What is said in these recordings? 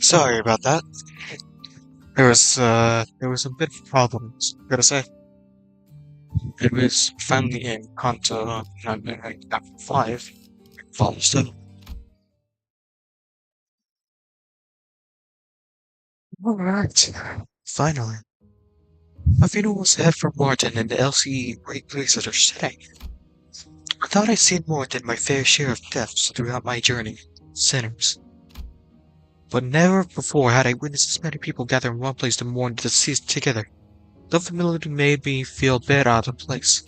Sorry about that. There was a bit of problems. Gotta say, it was finally in Kanto chapter 5, volume 7. Alright. Finally. My funeral was ahead from Martin and the LCE great places are setting. I thought I'd seen more than my fair share of deaths throughout my journey. Sinners. But never before had I witnessed as many people gather in one place to mourn the deceased together. The familiarity made me feel bad out of place.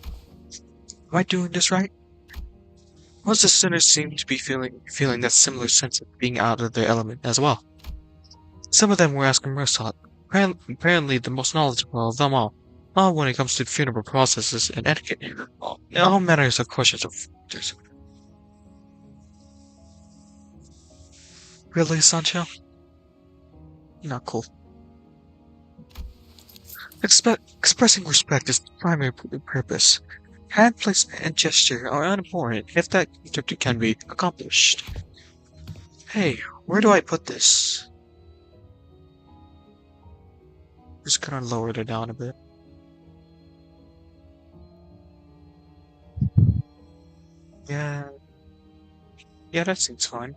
Am I doing this right? Most of the sinners seemed to be feeling that similar sense of being out of their element as well. Some of them were asking Mersault, apparently the most knowledgeable of them all when it comes to funeral processes and etiquette, all manners of questions of factors. Really, Sancho? Not cool. Expressing respect is the primary purpose. Hand placement and gesture are unimportant if that objective can be accomplished. Hey, where do I put this? Just kind of lowered it down a bit. Yeah, yeah, that seems fine.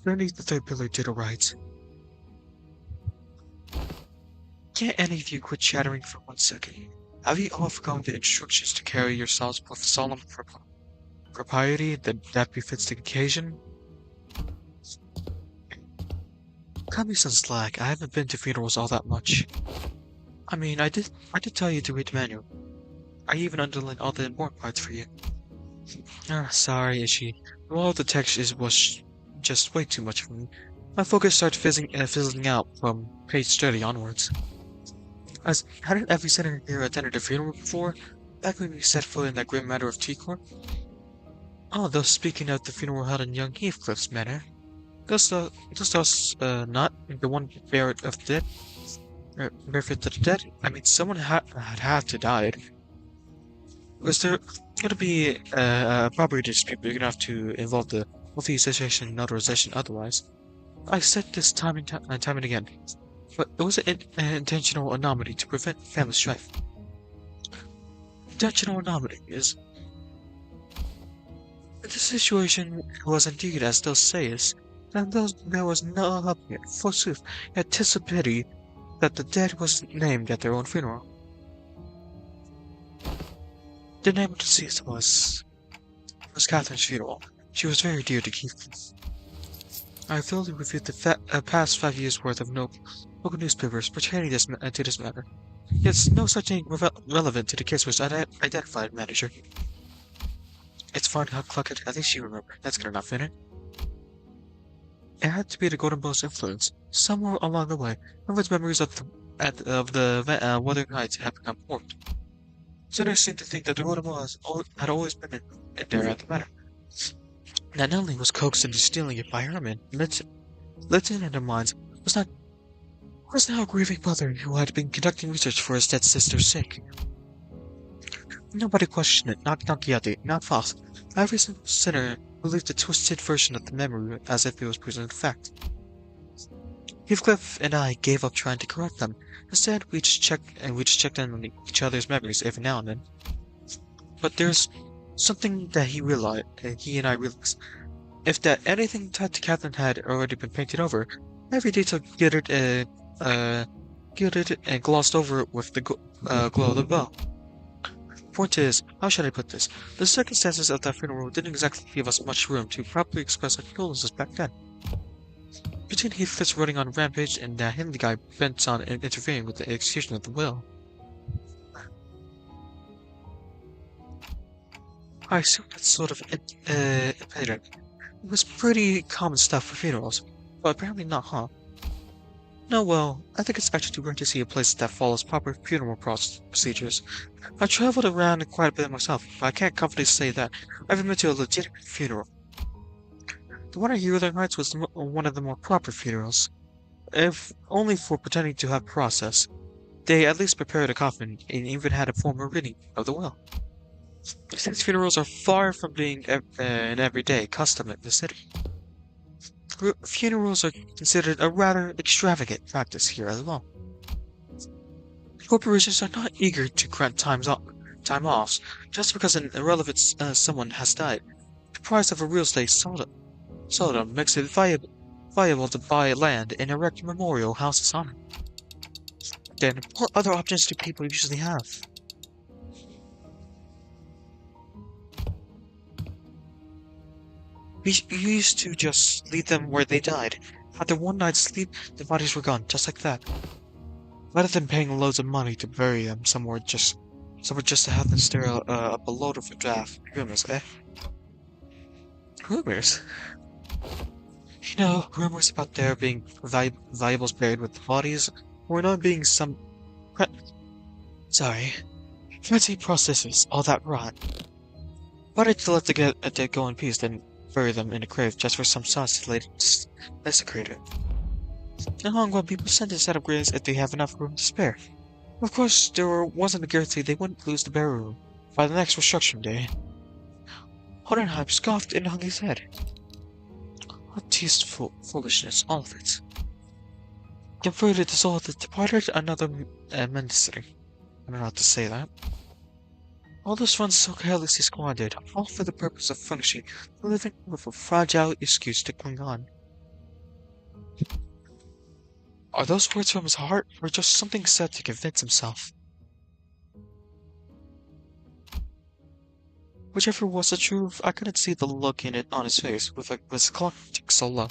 Beneath the third pillar to the right. Can't any of you quit chattering for 1 second? Have you all forgotten the instructions to carry yourselves with solemn propriety that befits the occasion? Cut me some slack. I haven't been to funerals all that much. I mean, I did tell you to read the manual. I even underlined all the important parts for you. Sorry, Ishi. All the text was just way too much for me. My focus started fizzling out from page 30 onwards. Hadn't every senator here attended a funeral before? Back when we set foot in that grim matter of T-Corp? Oh, though speaking of the funeral held in young Heathcliff's manor. Does us, not the one buried of the dead? Barefoot to the dead? I mean, someone had to died. Was there gonna be a property dispute big enough to involve the authorization and notarization otherwise? I said this time and again, but it was an intentional anomaly to prevent family strife. Intentional anomaly is... The situation was indeed as thou sayest, and there was no helping it. Forsooth, yet 'tis a pity that the dead was named at their own funeral. The name of the deceased was Catherine's funeral. She was very dear to Keith. I have thoroughly reviewed the past 5 years' worth of local newspapers pertaining to this matter. Yet no such thing relevant to the case was identified, manager. It's fine, Cluckett. At least you remember. That's good enough, isn't it? It had to be the Golden Bow's influence. Somewhere along the way, Everett's memories of the Wuthering Heights had become warped. Sinners seemed to think that the Golden Bow had always been in there at the manor. That not only was coaxed into stealing it by Herman, lit in their minds was now a grieving mother who had been conducting research for his dead sister's sake. Nobody questioned it, not Don Quixote, not Foss. Every sinner believed a twisted version of the memory as if it was presented fact. Heathcliff and I gave up trying to correct them. Instead, we just checked in on each other's memories every now and then. But there's something that he and I realized. If that anything tied to Catherine had already been painted over, every detail gilded and glossed over with the glow of the bow. Point is, how should I put this? The circumstances of that funeral didn't exactly give us much room to properly express our condolences back then. Between Heathcliff's running on a rampage and that Hindley guy bent on interfering with the execution of the will. I assume that's sort of impediment. It was pretty common stuff for funerals, but apparently not, huh? No, well, I think it's actually too rare to see a place that follows proper funeral procedures. I've traveled around quite a bit myself, but I can't confidently say that I've ever been to a legitimate funeral. The one at Wuthering Heights was one of the more proper funerals, if only for pretending to have process. They at least prepared a coffin and even had a formal reading of the will. Since funerals are far from being an everyday custom in the city, funerals are considered a rather extravagant practice here as well. Corporations are not eager to grant time offs just because an irrelevant someone has died. The price of a real estate seldom makes it viable to buy land and erect memorial houses on it. Then, what other options do people usually have? We used to just leave them where they died. After one night's sleep, the bodies were gone, just like that. Rather than paying loads of money to bury them somewhere just to have them stare up a load of draft rumors, eh? Rumors? Rumors about there being valuables buried with the bodies, or not being some fancy processes, all that rot. Better to let the dead go in peace than bury them in a grave just for some sauce later desecrated. In Hong Kong, people tend to set up graves if they have enough room to spare. Of course, there wasn't a guarantee they wouldn't lose the burial room by the next restructuring day. Hodenheim scoffed and hung his head. What tasteful foolishness, all of it. Converted the soul of the departed, another menacing. I don't know how to say that. All those funds so carelessly squandered, all for the purpose of furnishing the living with a fragile excuse to cling on. Are those words from his heart, or just something said to convince himself? Whichever was the truth, I couldn't see the look in it on his face with his clock ticked so low.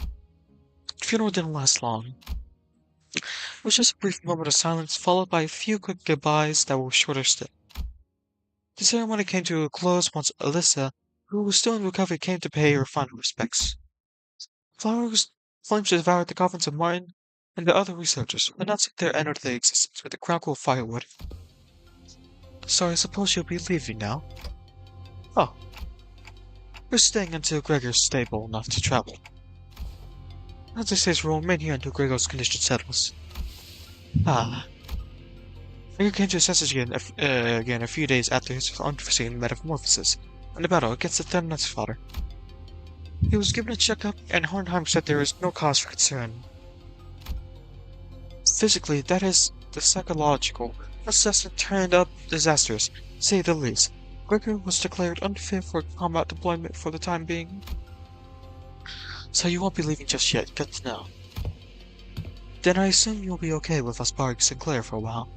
The funeral didn't last long. It was just a brief moment of silence, followed by a few quick goodbyes that were shorter still. The ceremony came to a close once Alyssa, who was still in recovery, came to pay her final respects. Flames devoured the coffins of Martin and the other researchers, announcing their end of the existence with a crackle of firewood. So I suppose you'll be leaving now? Oh. We're staying until Gregor's stable enough to travel. As I say, we'll remain here until Gregor's condition settles. Ah. Gregor came to his senses again a few days after his unforeseen metamorphosis and the battle against the 𝓘𝓷𝓽𝓮𝓻𝓿𝓪𝓵𝓵𝓸. He was given a checkup, and Hodenheim said there is no cause for concern. Physically, that is, the psychological assessment turned up disastrous, to say the least. Gregor was declared unfit for combat deployment for the time being. So you won't be leaving just yet, good to know. Then I assume you'll be okay with us borrowing Sinclair for a while.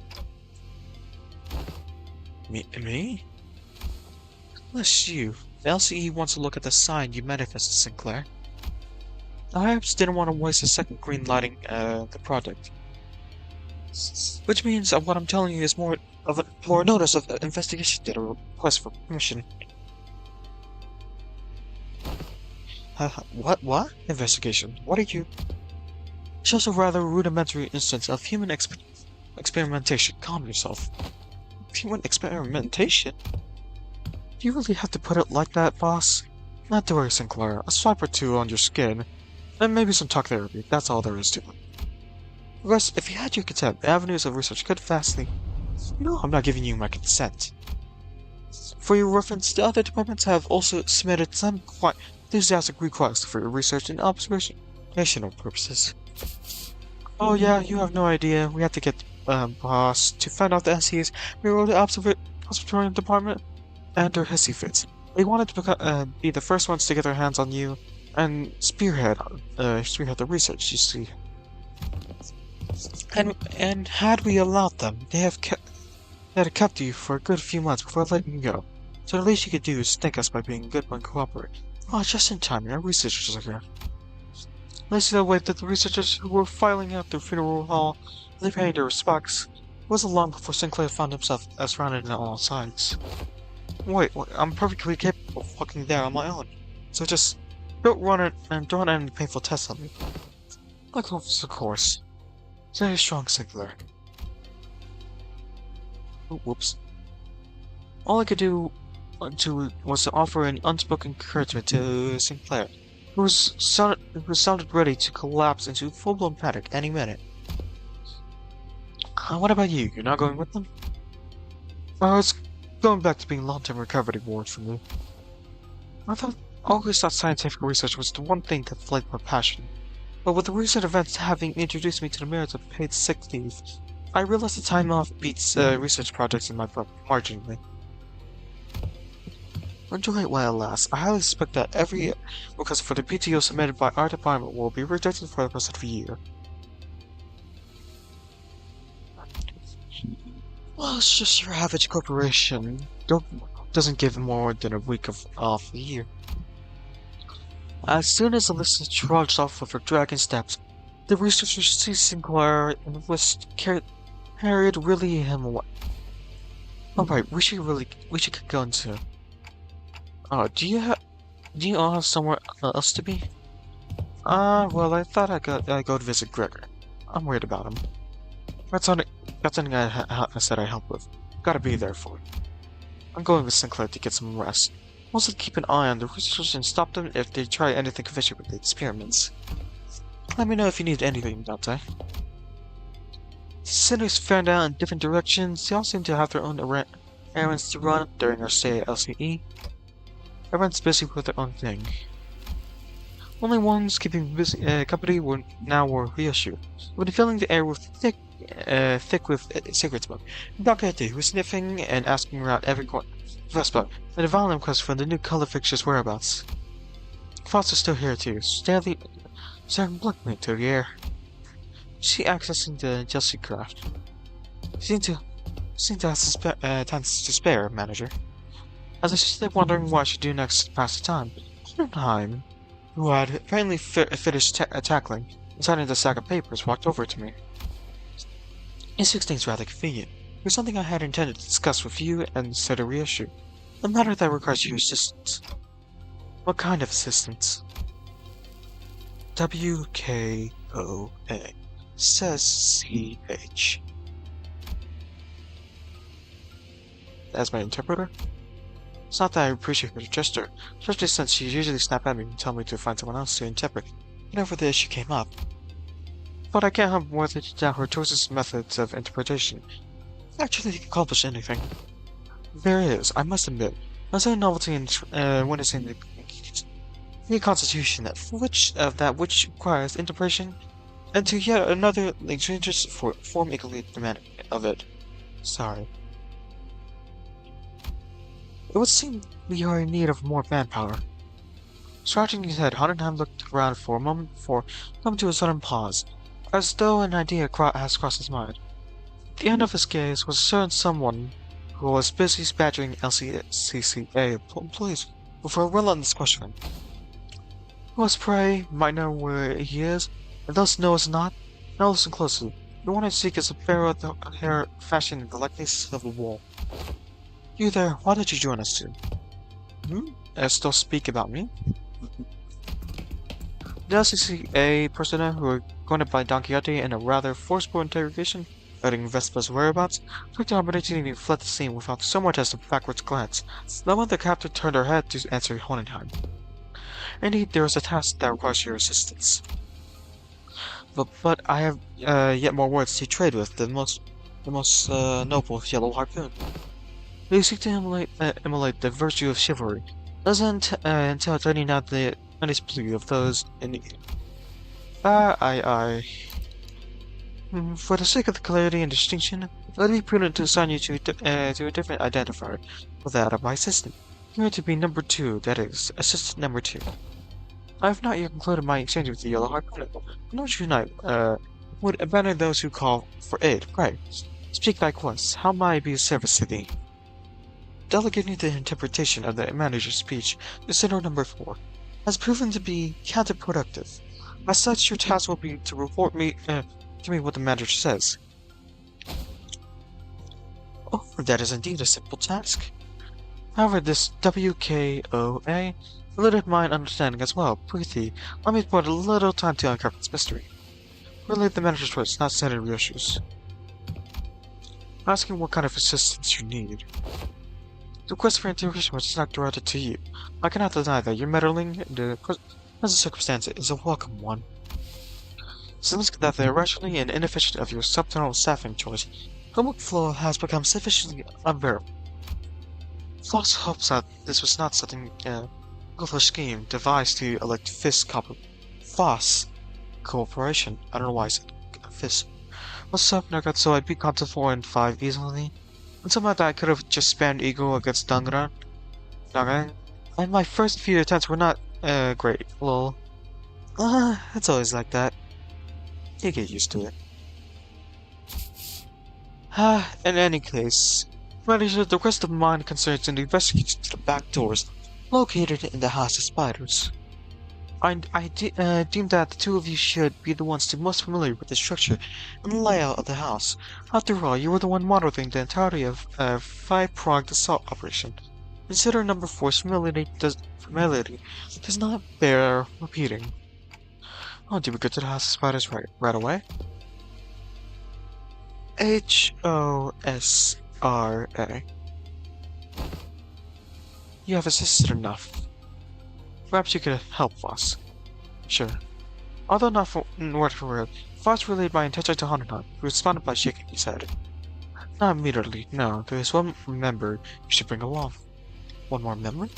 Me? Unless you. The LCE wants to look at the sign you manifested, Sinclair. I perhaps didn't want to waste a second green lighting the project. Which means what I'm telling you is more notice of investigation than a request for permission. What? Investigation? What are you? Shows a rather rudimentary instance of human experimentation. Calm yourself. Human experimentation? Do you really have to put it like that, boss? Not to worry, Sinclair. A swipe or two on your skin, and maybe some talk therapy. That's all there is to it. Of course, if you had your consent, the avenues of research could vastly... No, I'm not giving you my consent. For your reference, the other departments have also submitted some quite enthusiastic requests for your research and observational purposes. Oh yeah, you have no idea. We had to get boss to find out the SC's mirror the observatory department and their hissy fits. They wanted to be the first ones to get their hands on you and spearhead the research, you see. And had we allowed them, they'd have kept you for a good few months before letting you go. So the least you could do is thank us by being good and cooperate. Oh, just in time, our researchers are here. Let's see the way that the researchers who were filing out their funeral hall, they paying their respects. It wasn't long before Sinclair found himself surrounded on all sides. Wait, I'm perfectly capable of walking there on my own. So just don't run any painful tests on me. Like, of course. Very strong, Sinclair. Oh, whoops. All I could do was to offer an unspoken encouragement to Sinclair, who sounded ready to collapse into full-blown panic any minute. What about you? You're not going with them? It's going back to being long-term recovery ward for me. Always thought scientific research was the one thing that flamed my passion. But with the recent events having introduced me to the merits of paid sick leave, I realized the time off beats research projects in my book marginally. Enjoy it while it lasts. I highly suspect that every request for the PTO submitted by our department will be rejected for the rest of the year. Well, it's just your average corporation. Doesn't give more than a week off a year. As soon as Alyssa trudged off with her dragon steps, the researchers seized Sinclair and carried really him away. Alright, we should get going soon. Do you all have somewhere else to be? Well, I thought I'd go to visit Gregor. I'm worried about him. That's something I said I'd help with. Gotta be there for it. I'm going with Sinclair to get some rest. Also keep an eye on the researchers and stop them if they try anything fishy with the experiments. Let me know if you need anything, Dante. Sinners fanned out in different directions. They all seem to have their own errands to run during our stay at LCE. Everyone's busy with their own thing. Only ones keeping busy company were reissued. We've been filling the air with thick with cigarette smoke. 𝓘𝓷𝓽𝓮𝓻𝓿𝓪𝓵𝓵𝓸 was sniffing and asking around every corner. Vespa, and a violent request for the new color fixture's whereabouts. Foster's still here too, staring blankly into the air. She accessing the jealousy craft. Seem to have time to spare, manager. As I stood wondering what I should do next to pass the time, 𝓘𝓷𝓽𝓮𝓻𝓿𝓪𝓵𝓵, who had apparently finished tackling and signing the sack of papers, walked over to me. This thing's rather convenient. There's something I had intended to discuss with you and instead of reissue. A matter that requires your assistance. What kind of assistance? 𝓘𝓘𝓽𝓮𝓻𝓿𝓪𝓵𝓵. Says CH. As my interpreter? It's not that I appreciate her gesture, especially since she usually snap at me and tell me to find someone else to interpret whenever the issue came up. But I can't help more than to doubt her choices and methods of interpretation. Actually accomplish anything. There is, I must admit, a certain novelty in witnessing the constitution that which requires interpretation, and to yet another changes form equally demanding of it. Sorry. It would seem we are in need of more manpower. Scratching his head, Hohenheim looked around for a moment before coming to a sudden pause, as though an idea has crossed his mind. At the end of his gaze was a certain someone who was busy badgering LCCA employees with a relentless questioning. Who was pray might know where he is, and those know us not. Now listen closely. The one I seek is a pharaoh with the hair fashioned in the likeness of a wall. You there, why did you join us soon? Still speak about me? The LCCA personnel who were going by Don Quixote in a rather forceful interrogation regarding Vespa's whereabouts took the opportunity and fled the scene without so much as a backwards glance. The moment the captain turned her head to answer Hohenheim. Indeed, there is a task that requires your assistance. But I have yet more words to trade with the most noble yellow harpoon. You seek to emulate the virtue of chivalry. Doesn't entail draining out the honest blood of those in need. For the sake of the clarity and distinction, let it be prudent to assign you to a different identifier for that of my assistant. Here to be number 2, that is, assistant number 2. I have not yet concluded my exchange with the yellow harpoon. Don't you unite, would abandon those who call for aid. Right. Speak likewise. How may I be of service to thee? Delegating the interpretation of the manager's speech to Center number 4 has proven to be counterproductive. As such, your task will be to report to me what the manager says. Oh, that is indeed a simple task. However, this 𝓘𝓘𝓽𝓮𝓻𝓿𝓪𝓵𝓵 eluded my understanding as well. Prithee, let me put a little time to uncover this mystery. Relate the manager's words, not standard reissues. Asking what kind of assistance you need. The request for interrogation was not directed to you. I cannot deny that your meddling in the present circumstance is a welcome one. Since that the irrationally and inefficient of your subinternal staffing choice, the workflow has become sufficiently unbearable. Fox hopes that this was not something a scheme devised to elect Foss Corporation. I don't know why I said Fist. What's up, Nugget? So I beat Contra 4 and 5 easily. And somehow that I could have just spammed Eagle against 𝓘𝓷𝓽𝓮𝓻𝓿𝓪𝓵𝓵. And my first few attempts were not, great. Lol. It's always like that. You get used to it. In any case, the rest of mine concerns an investigation to the back doors located in the House of Spiders. I deem that the two of you should be the ones to most familiar with the structure and the layout of the house. After all, you were the one monitoring the entirety of a five-pronged assault operation. Consider number 4's familiarity does not bear repeating. Oh, do we go to the House of Spiders right away? HOSRA. You have assisted enough. Perhaps you could help us. Sure. Although not word for word, Fox relayed my intention to Hanuman, who responded by shaking his head. Not immediately, no. There is one member you should bring along. One more member?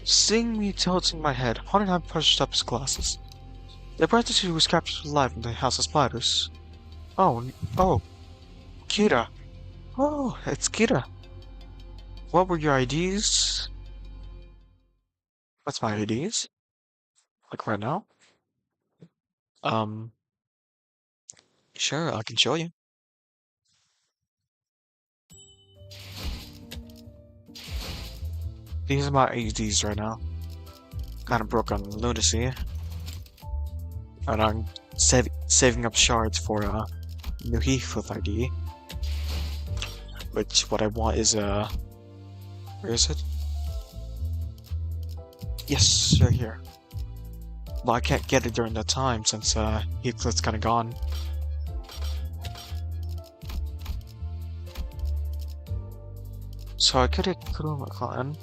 Seeing me tilting my head, Hanuman pushed up his glasses. The apprentice who was captured alive in the House of Spiders. Oh, 𝓘𝓷𝓽𝓮𝓻𝓿𝓪𝓵𝓵. Oh, it's 𝓘𝓷𝓽𝓮𝓻𝓿𝓪𝓵. What were your IDs? What's my IDs? Like right now? Sure, I can show you. These are my IDs right now. Kinda broke on lunacy. And I'm saving up shards for new Heathcliff ID. Which, what I want is, where is it? Yes, right here. Well, I can't get it during that time since, Heathcliff's kinda gone. So I could get 𝓘𝓷𝓽𝓮𝓻𝓿𝓪𝓵𝓵.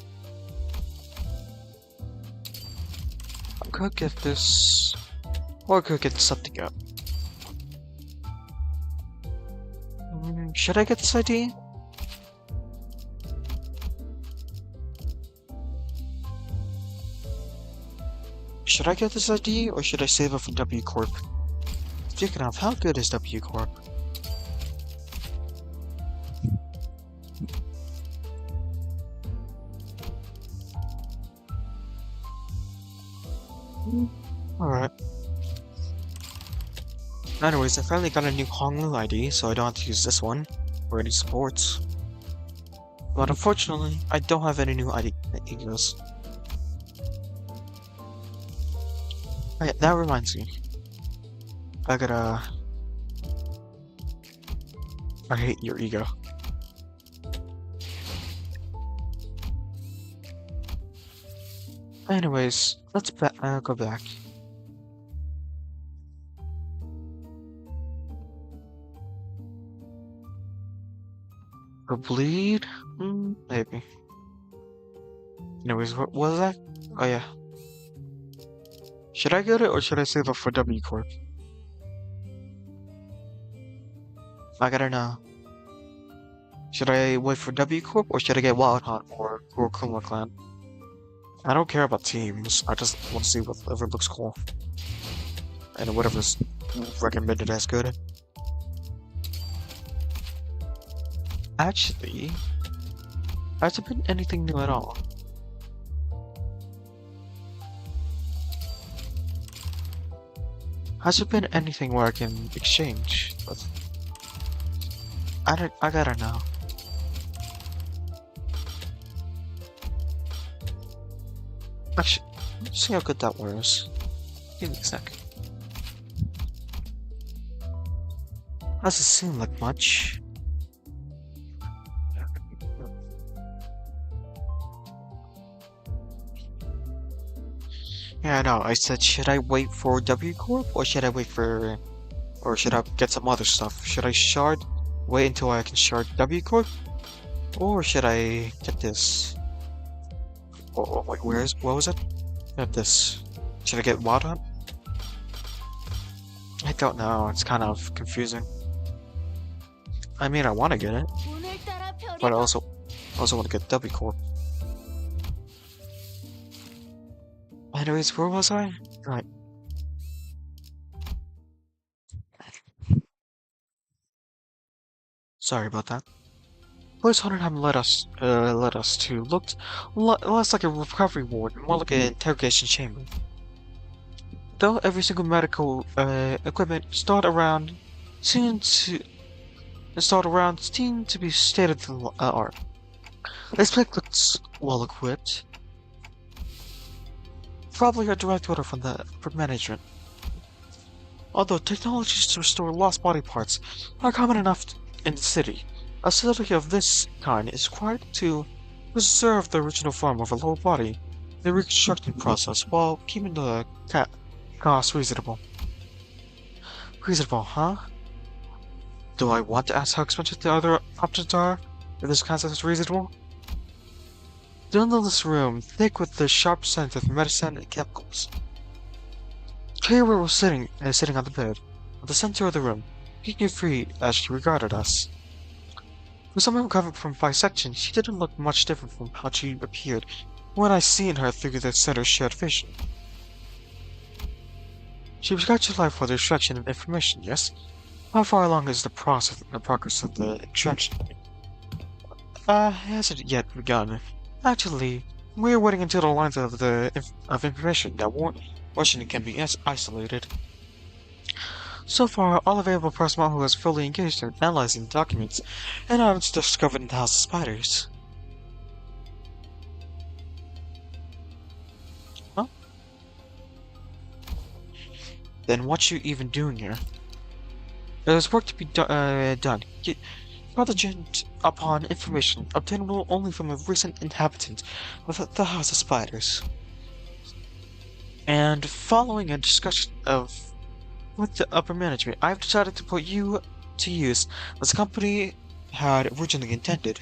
I could get this, or I could get something up. Should I get this ID? Should I get this ID, or should I save it for W Corp? Speaking of, how good is W Corp? Alright. Anyways, I finally got a new 𝓘𝓿𝓪 ID, so I don't have to use this one for any supports. But unfortunately, I don't have any new IDs. Oh yeah, that reminds me. I hate your ego. Anyways, let's go back. Or bleed? Maybe. Anyways, what was that? Oh yeah. Should I get it or should I save it for W Corp? I gotta know. Should I wait for W Corp or should I get Wild Hunt or Kuma Clan? I don't care about teams. I just want to see whatever looks cool. And whatever's recommended as good. Actually, has there been anything new at all? Has there been anything where I can exchange with? I gotta know. Actually, let's see how good that was. Give me a sec. Doesn't seem like much. Yeah, I know. I said, should I wait for W Corp or should I wait for, or should I get some other stuff? Should I wait until I can shard W Corp, or should I get this? Oh wait, what was it? Get this. Should I get Wild Hunt? I don't know. It's kind of confusing. I mean, I want to get it, but also, I also want to get W Corp. Anyways, where was I? Right. Sorry about that. Police Hohenheim led us to looked less like a recovery ward, more like an interrogation chamber. Though every single medical equipment seemed to be state of the art. This place looks well equipped. Probably a direct order from management. Although technologies to restore lost body parts are common enough in the city, a facility of this kind is required to preserve the original form of a lower body, the reconstruction process, while keeping the cost reasonable. Reasonable, huh? Do I want to ask how expensive the other options are, if this concept is reasonable? The endless room, thick with the sharp scent of medicine and chemicals. Kira was sitting on the bed, at the center of the room, kicking free as she regarded us. For someone recovered from bisection, she didn't look much different from how she appeared when I seen her through the center's shared vision. She prescribed to life for the extraction of information, yes? How far along is the progress of the extraction? Hasn't yet begun. Actually, we're waiting until the lines of information that Washington can be isolated. So far, all available personnel who is fully engaged in analyzing documents and items discovered in the House of Spiders. Huh? Then what you even doing here? There's work to be done. Contingent upon information obtainable only from a recent inhabitant of the House of Spiders. And following a discussion with the upper management, I've decided to put you to use as the company had originally intended.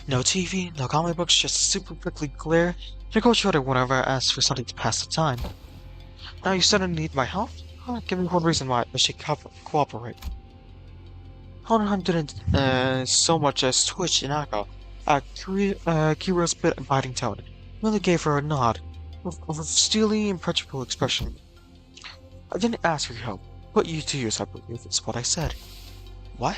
No TV, no comic books, just a super quickly glare. You go short it whenever I ask for something to pass the time. Now you suddenly need my help? Give me one reason why I should cooperate. Hohenheim didn't so much as twitch an eyebrow at Kira's biting tone. Merely gave her a nod, with a steely, impenetrable expression. I didn't ask for your help. Put you to use, I believe, is what I said. What?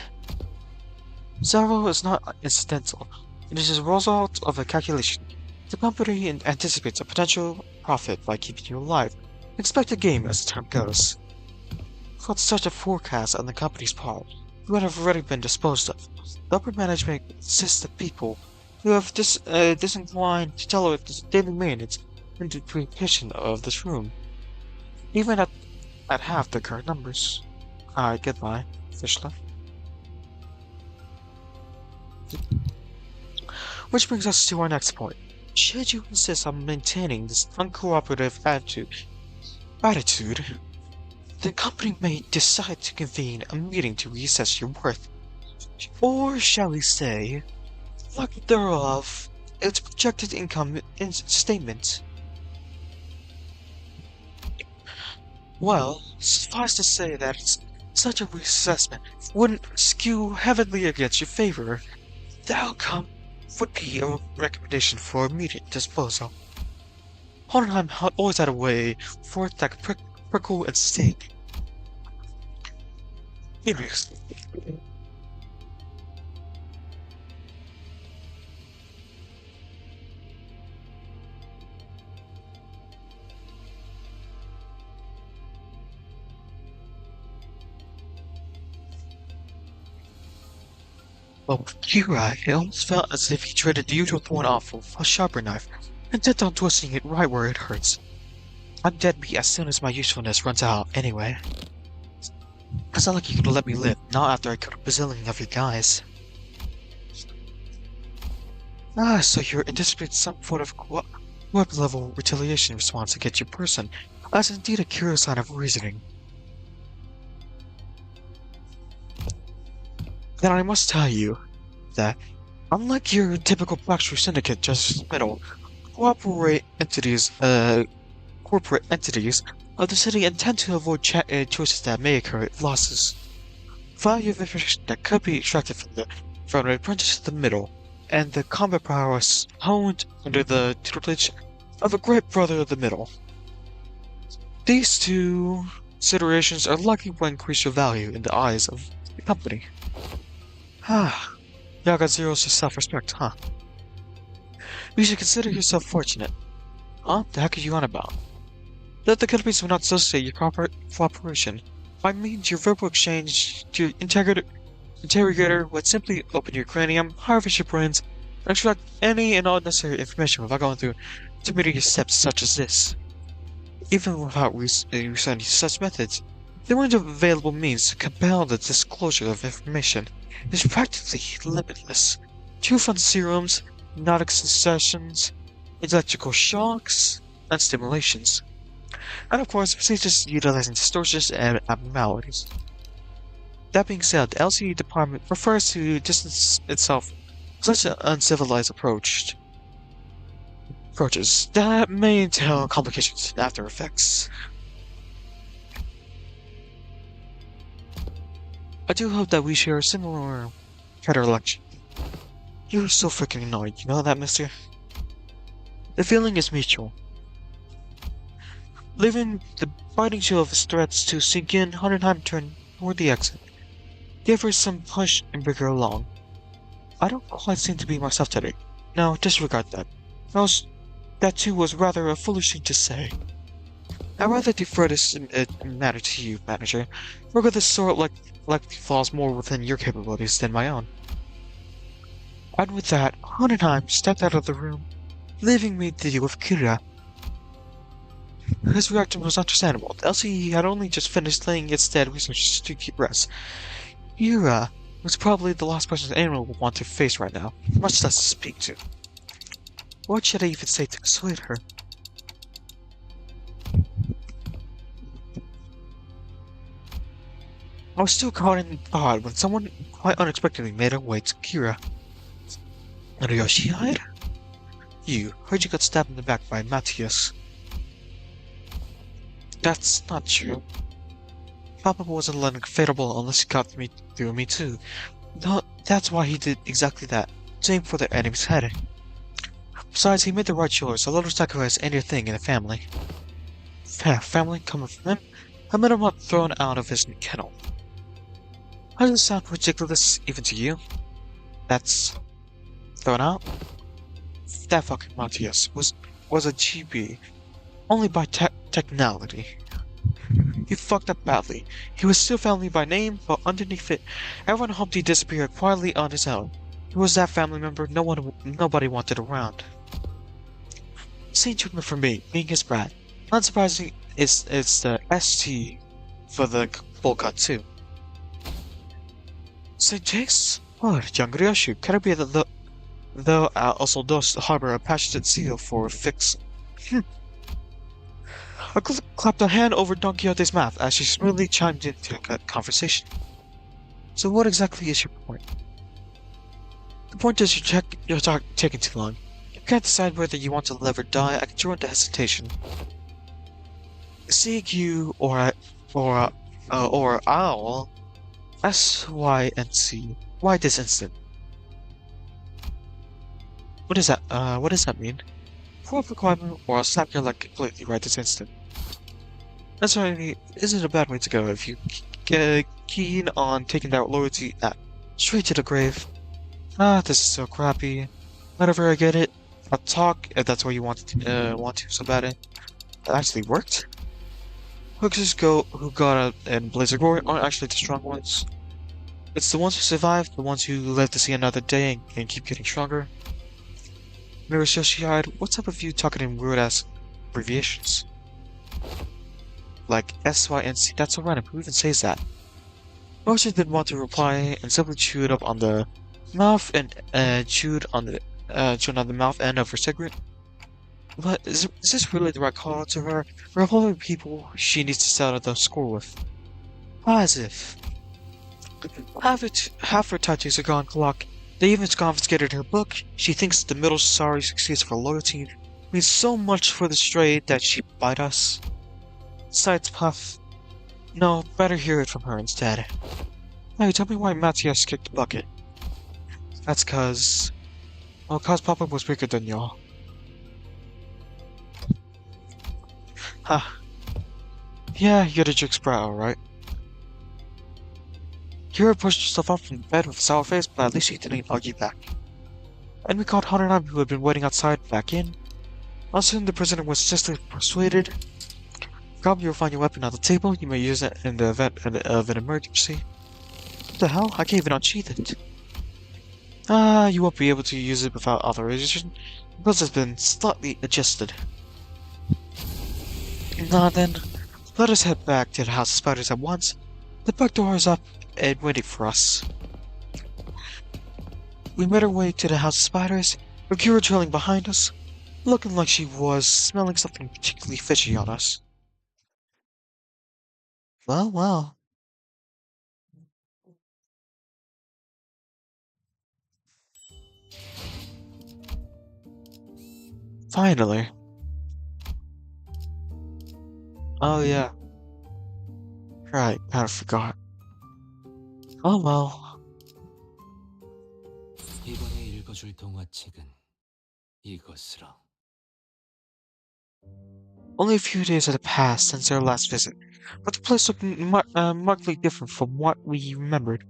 Several is not incidental. It is a result of a calculation. The company anticipates a potential profit by keeping you alive. Expect a game, as the term goes. Without such a forecast on the company's part, you would have already been disposed of. The upper management consists of people who have disinclined to tolerate the daily maintenance and duplication of this room. Even at half the current numbers. Alright, goodbye, Fischler. Which brings us to our next point. Should you insist on maintaining this uncooperative attitude, the company may decide to convene a meeting to reassess your worth. Or shall we say, lack thereof, its projected income statement. Well, suffice to say that such a reassessment wouldn't skew heavily against your favor. The outcome would be a recommendation for immediate disposal. Hohenheim always had a way for it that could prickle and sting. Anyways. But with Kira, it almost felt as if he traded the usual point off for a sharper knife, intent on twisting it right where it hurts. I'm dead beat as soon as my usefulness runs out, anyway. It's not like you could let me live, not after I killed a bazillion of your guys. So you're anticipating some sort of web-level retaliation response against your person. That's indeed a curious sign of reasoning. Then I must tell you that, unlike your typical Blackstreet Syndicate Justice Middle, corporate entities of the city intend to avoid choices that may occur losses. Value of information that could be extracted from the from the apprentice to the middle, and the combat prowess honed under the tutelage of a great brother of the middle. These two considerations are likely what increase your value in the eyes of the company. Ah, y'all got zeros for self-respect, huh? You should consider yourself fortunate. Huh? The heck are you on about? That the companies will not associate your cooperation. By means your verbal exchange, your interrogator would simply open your cranium, harvest your brains, and extract any and all necessary information without going through intermediate steps such as this. Even without resorting to such methods, the range of available means to compel the disclosure of information is practically limitless. Two-front serums, hypnotic sessions, electrical shocks, and stimulations. And of course, procedures utilizing distortions and abnormalities. That being said, the LCD department prefers to distance itself from such an uncivilized approaches that may entail complications and after effects. I do hope that we share a similar predilection. You're so freaking annoying, you know that, mister? The feeling is mutual. Leaving the biting chill of his threats to sink in, Ħaḍirħaḍ turned toward the exit. Gave her some push and bring her along. I don't quite seem to be myself today. No, disregard that. That too was rather a foolish thing to say. I'd rather defer this matter to you, manager. Work of this sort likely falls more within your capabilities than my own. And with that, Ħaḍirħaḍ stepped out of the room, leaving me to deal with Kira. His reaction was understandable. The LCE had only just finished laying its dead researchers to keep rest. Kira was probably the last person anyone would want to face right now, much less speak to. What should I even say to persuade her? I was still caught in thought when someone quite unexpectedly made her way to Kira. And Yoshi-hide? You, heard you got stabbed in the back by Matthias. That's not true. Papa wasn't letting fatal unless he got through me too. No, that's why he did exactly that, to aim for the enemy's head. Besides, he made the right choice. A little sacrifice ain't your thing in a family. Family coming from him? I met him not thrown out of his kennel. How does it sound ridiculous even to you? That's thrown out? That fucking Matthias was a GB. Only by technicality. He fucked up badly. He was still family by name, but underneath it, everyone hoped he disappeared quietly on his own. He was that family member nobody wanted around. Same treatment for me, being his brat. Not surprising, it's the ST for the bowl cut too. St. Jake's? What, young Ryoshu, can it be that though also does harbor a passionate zeal for fix? I clapped a hand over Don Quixote's mouth as she smoothly chimed into the conversation. So what exactly is your point? The point is you're taking too long. You can't decide whether you want to live or die. I can throw into hesitation. Seeing you or Owl, SYNC. Why this instant? What does that mean? Full requirement, or I'll slap your leg completely right this instant. That's right, isn't a bad way to go if you get keen on taking that loyalty straight to the grave. Ah, this is so crappy. Whatever, I get it. I'll talk if that's what you want to so bad. It actually worked. Hookers who got out and Blizzard Roar aren't actually the strong ones. It's the ones who survive, the ones who live to see another day and keep getting stronger. Mirror Yoshi-hide, what's up with you talking in weird-ass abbreviations? Like SYNC, that's so random, who even says that? Motion didn't want to reply and simply chewed up on the mouth and chewed on the mouth end of her cigarette. But is this really the right call to her? There are probably people she needs to settle the score with. As if. Half her tattoos are gone, clock. They even confiscated her book. She thinks the middle sorry succeeds for loyalty means so much for the stray that she bite us. Besides, Puff. No, better hear it from her instead. Hey, tell me why Matthias kicked the bucket. That's well, cause Papa was bigger than y'all. Ha. Yeah, you're the jerk sprout, right? Kira pushed herself up from bed with a sour face, but at least she didn't argue back. And we caught Harunabi, who had been waiting outside, back in. Soon the prisoner was just persuaded. Come, you'll find your weapon on the table. You may use it in the event of an emergency. What the hell? I can't even unsheath it. You won't be able to use it without authorization, because it's been slightly adjusted. Now then, let us head back to the House of Spiders at once. The back door is up and waiting for us. We made our way to the House of Spiders, with Kira trailing behind us, looking like she was smelling something particularly fishy on us. Well, well. Finally. Oh yeah. Right, kind of forgot. Oh well. 이번에 읽어줄 동화책은 이것으로. Only a few days had passed since our last visit, but the place looked markedly different from what we remembered.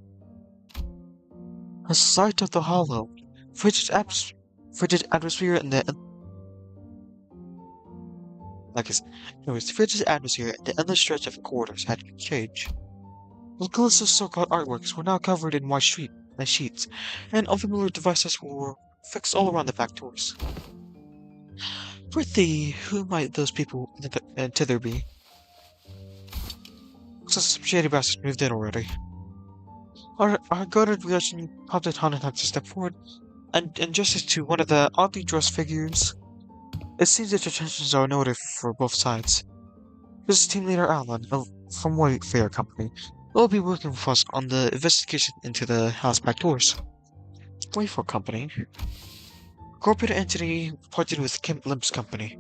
A sight of the hollow, frigid atmosphere and the frigid atmosphere and the endless stretch of corridors had changed. The glitters of so-called artworks were now covered in white sheets, and unfamiliar devices were fixed all around the back doors. Prithee, who might those people thither be? Looks like some shady bastards moved in already. Our guarded reaction prompted Hanenhak to step forward, and just to one of the oddly dressed figures. It seems that your tensions are noted for both sides. This is Team Leader Alan from Whitefair Company. Will be working with us on the investigation into the house back doors. Whitefair Company? Corporate entity partnered with Limbus Company,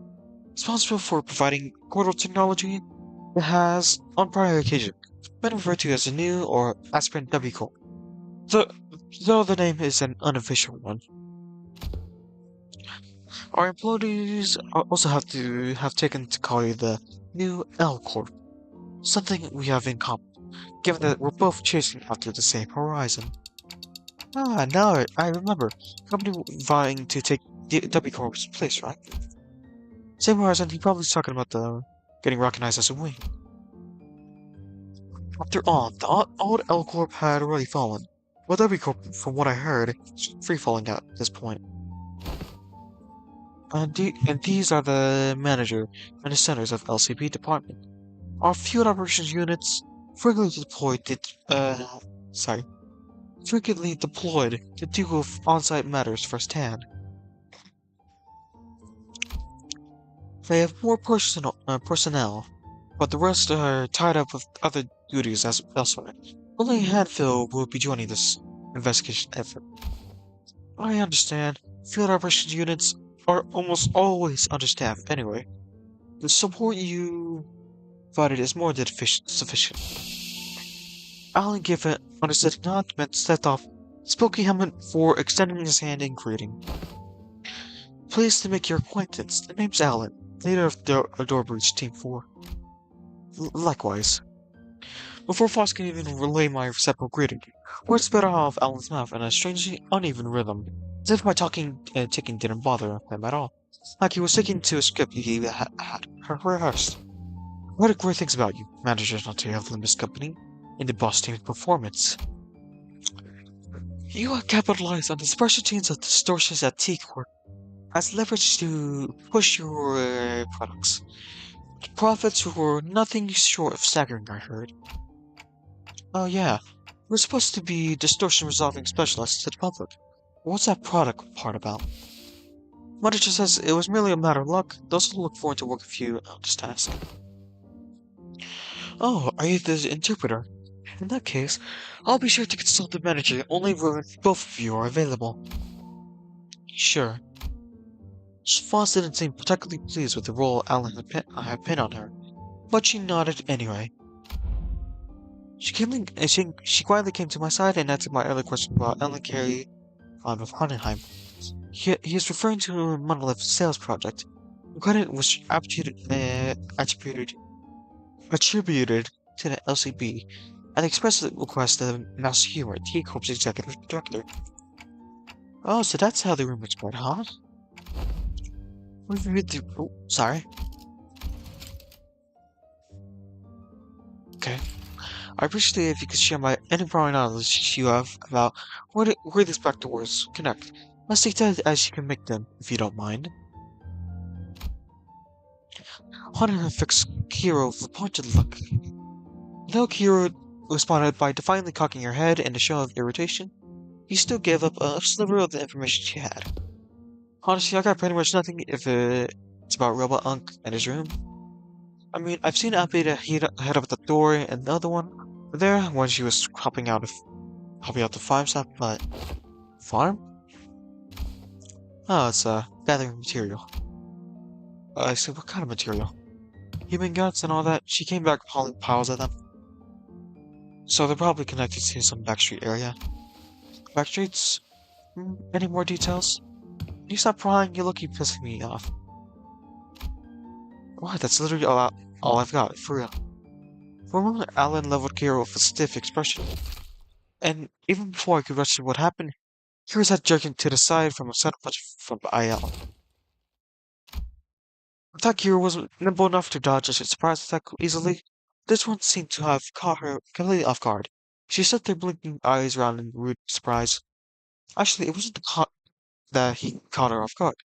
responsible for providing 𝓘𝓷𝓽𝓮𝓻𝓿𝓪𝓵𝓵𝓵 technology. It has, on prior occasion, been referred to as the new or aspirant 𝓣𝓀𝓲𝓷𝓽𝓮𝓻𝓿𝓪𝓵𝓵, though the name is an unofficial one. Our employees also have taken to call you the new L Corp, something we have in common, given that we're both chasing after the same horizon. Now I remember. Company vying to take 𝓣𝓀𝓲𝓷𝓼's place, right? Same horizon, he probably talking about the getting recognized as a wing. After all, the old L Corp had already fallen. Well, 𝓣𝓀𝓲, from what I heard, is free falling at this point. And these are the manager and the centers of LCP department. Our field operations units frequently deployed to deal with on-site matters firsthand. They have more personnel, but the rest are tied up with other duties elsewhere. Only a handful will be joining this investigation effort. I understand. Field operations units are almost always understaffed anyway. The support you provided is more than sufficient. Alan gave an understanding nod, then stepped off, spoking him for extending his hand in greeting. Pleased to make your acquaintance. The name's Alan, leader of Door-Breach Team 4. Likewise. Before Foss can even relay my receptive greeting, words sped out of Alan's mouth in a strangely uneven rhythm, as if my ticking didn't bother him at all, like he was sticking to a script he had rehearsed. I heard great things about you, manager of the Limbus Company, in the boss team's performance. You have capitalized on the special genes of distortions at T-Corp as leverage to push your products. Profits were nothing short of staggering, I heard. Oh yeah, we're supposed to be distortion resolving specialists to the public. What's that product part about? Manager says it was merely a matter of luck. Those who look forward to work with you on this task. Oh, are you the interpreter? In that case, I'll be sure to consult the manager only when both of you are available. Sure. Foss didn't seem particularly pleased with the role Alan had pinned on her, but she nodded anyway. She quietly came to my side and answered my earlier question about Ellen Carey on with Hohenheim. He is referring to a monolith sales project. The credit was attributed to the LCB, and expressed the request of Master Humor, 𝓘𝓷𝓽𝓮𝓻𝓿𝓪𝓵𝓵𝓸. Oh, so that's how the rumor spread, huh? Oh, sorry. Okay. I appreciate it if you could share any prior knowledge you have about where these back doors connect. As detailed as you can make them, if you don't mind. Hunter fixed Kiro with a pointed look. Though Kiro responded by defiantly cocking her head in a show of irritation, he still gave up a sliver of the information she had. Honestly, I got pretty much nothing if it's about Robot Unk and his room. I mean, I've seen Alpida head up the door and the other one there when she was helping out the farm stuff, but farm? Oh, it's gathering material. I said, what kind of material? Human guts and all that. She came back hauling piles of them. So they're probably connected to some backstreet area. Backstreets? Any more details? Can you stop prying? You keep pissing me off. What? That's literally all I've got, for real. For a moment, Alan leveled Kiro with a stiff expression. And even before I could register what happened, Kira's head jerking to the side from a sudden punch from IL. I thought Kira was nimble enough to dodge a surprise attack easily. This one seemed to have caught her completely off guard. She stood there blinking eyes around in rude surprise. Actually, it wasn't that he caught her off guard.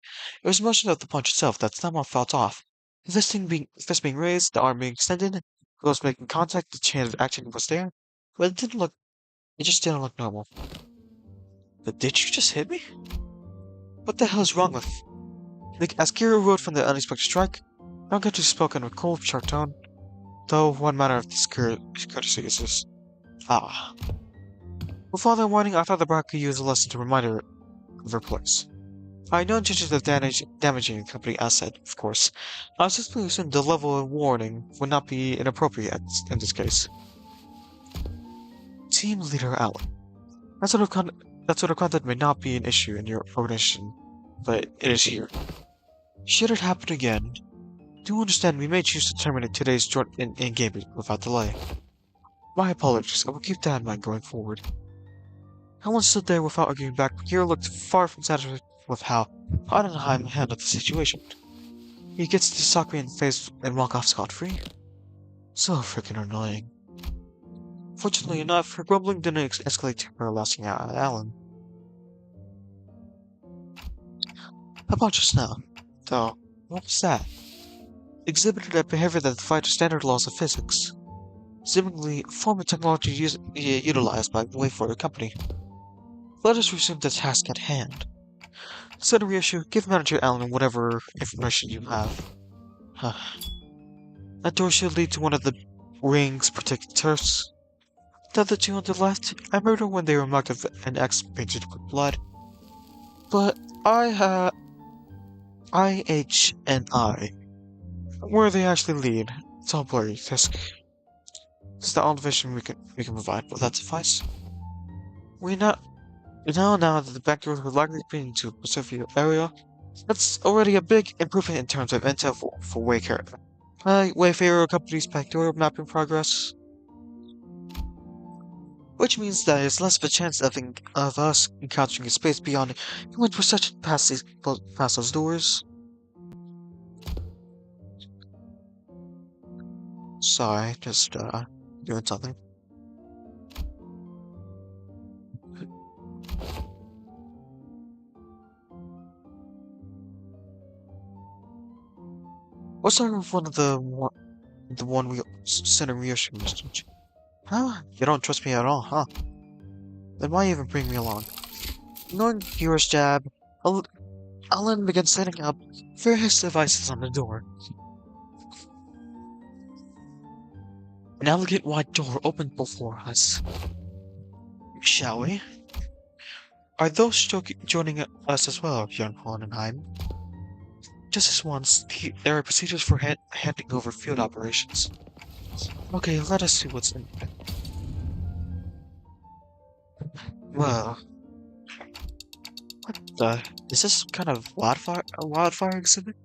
It was the motion of the punch itself that somehow felt off. The fist being raised, the arm being extended, close making contact, the chain of action was there, but it just didn't look normal. But did you just hit me? What the hell is wrong with? As Kira rode from the unexpected strike, Nagato spoke in a cold, sharp tone, though one matter of this courtesy is this. With all that warning, I thought the brat could use a lesson to remind her of her place. I had no intention of damaging the company asset, of course. I was simply assuming the level of warning would not be inappropriate in this case. Team Leader Alan. That sort of content may not be an issue in your organization, but it is here. Should it happen again, do understand we may choose to terminate today's joint engagement without delay. My apologies, I will keep that in mind going forward. Helen stood there without arguing back, but Kira looked far from satisfied with how Hohenheim handled the situation. He gets to sock me in the face and walk off scot-free? So freaking annoying. Fortunately enough, her grumbling didn't escalate to her lasting out at Alan. How about just now? Though, what was that? Exhibited a behavior that defied the standard laws of physics. Seemingly a form of technology utilized by the 𝓣𝓬𝓬𝓼 Company. Let us resume the task at hand. Set a reissue, give Manager Allen whatever information you have. That door should lead to one of the ring's protected turfs. The other two on the left, I murdered when they were marked with an X painted with blood. But IH and I. Where they actually lead, it's all blurry. This is the only vision we can provide. Will that suffice? We know now that the back doors will likely be into a specific area. That's already a big improvement in terms of intel for Wayfarer Company's backdoor mapping progress. Which means that there's less of a chance of us encountering a space beyond human perception past those doors. Sorry, just doing something. What's wrong with the one we sent a reissue message? Huh? You don't trust me at all, huh? Then why even bring me along? Ignoring Kira's jab, Alan began setting up various devices on the door. An elegant white door opened before us. Shall we? Are those joining us as well, young Hohenheim? Just as once, there are procedures for handing over field operations. Okay, let us see what's in it. Well, Is this some kind of wildfire exhibit?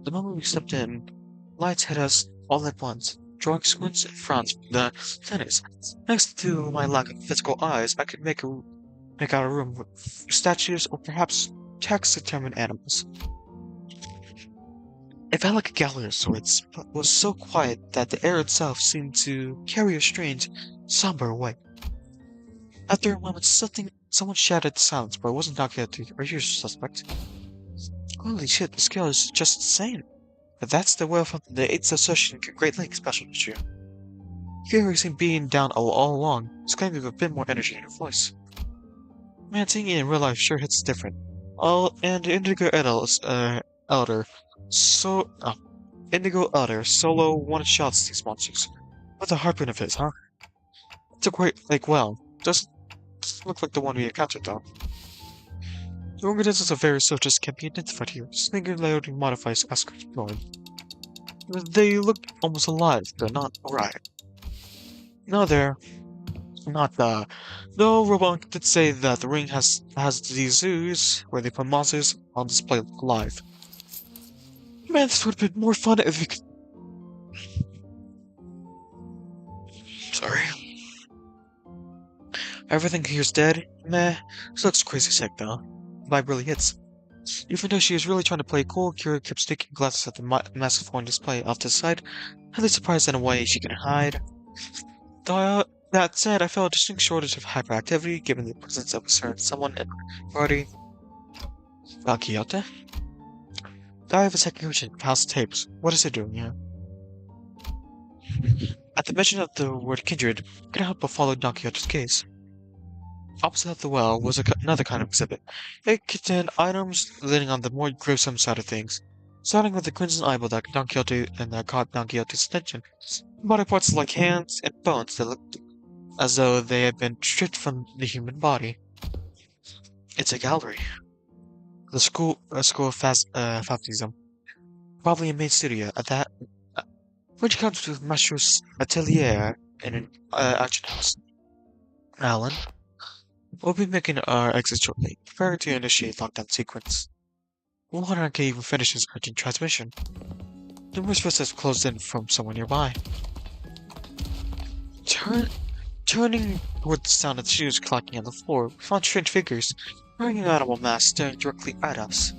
The moment we stepped in, lights hit us all at once, drawing squints and frowns from the tenants. Next to my lack of physical eyes, I could make out a room with statues or perhaps taxidermied animals. It felt like a gallery of sorts, but was so quiet that the air itself seemed to carry a strange, somber weight. After a moment, someone shouted silence, but it wasn't 𝓘𝓷𝓽𝓮𝓻𝓿𝓪𝓵𝓵𝓵 our usual suspect. Holy shit, this girl is just insane. But that's the whale from the 𝓘𝓱𝓻𝓮𝓵𝓵 special issue. Here seemed being down all along, was claiming with a bit more energy in her voice. Man, seeing it in real life sure hits different. And 𝓘𝓷𝓽𝓮𝓵𝓵𝓵 solo one-shots these monsters. What's a harpoon of his, huh? It's a great lake whale. Doesn't look like the one we encountered, though. The organisms of various sorts can be identified here, singularly modifies Asgard. They look almost alive, they're not alright. No, they're not though Robot did say that the ring has these zoos where they put monsters on display live. Man, this would have been more fun if we could. Sorry. Everything here's dead. Meh. This looks crazy sick though. Vibe really hits. Even though she was really trying to play cool, Kira kept sticking glasses at the massive horn display off to the side, highly surprised in a way she can hide. Though, that said, I felt a distinct shortage of hyperactivity given the presence of a certain someone in the party. 𝓘𝓷𝓽𝓮𝓻𝓿𝓪𝓵𝓵𝓵. I have a second question. House tapes. What is it doing here? At the mention of the word kindred, I couldn't help but follow 𝓘𝓷𝓽𝓮𝓻𝓿𝓪𝓵𝓵 gaze. Opposite of the well was another kind of exhibit. It contained items leaning on the more gruesome side of things, starting with the crimson eyeball that 𝓘𝓷𝓽𝓮𝓻𝓿𝓪𝓵 and that caught 𝓘𝓷𝓽𝓮𝓻's attention. Body parts like hands and bones that looked as though they had been stripped from the human body. It's a gallery. A school of fascism. Probably a main studio at that, which comes with Mastro's atelier in an action house. Alan, we'll be making our exit shortly, preparing to initiate lockdown sequence. Water can even finish his urgent transmission. Numerous footsteps closed in from somewhere nearby. Turning toward the sound of shoes clacking on the floor, we found strange figures, wearing an animal mask staring directly at us.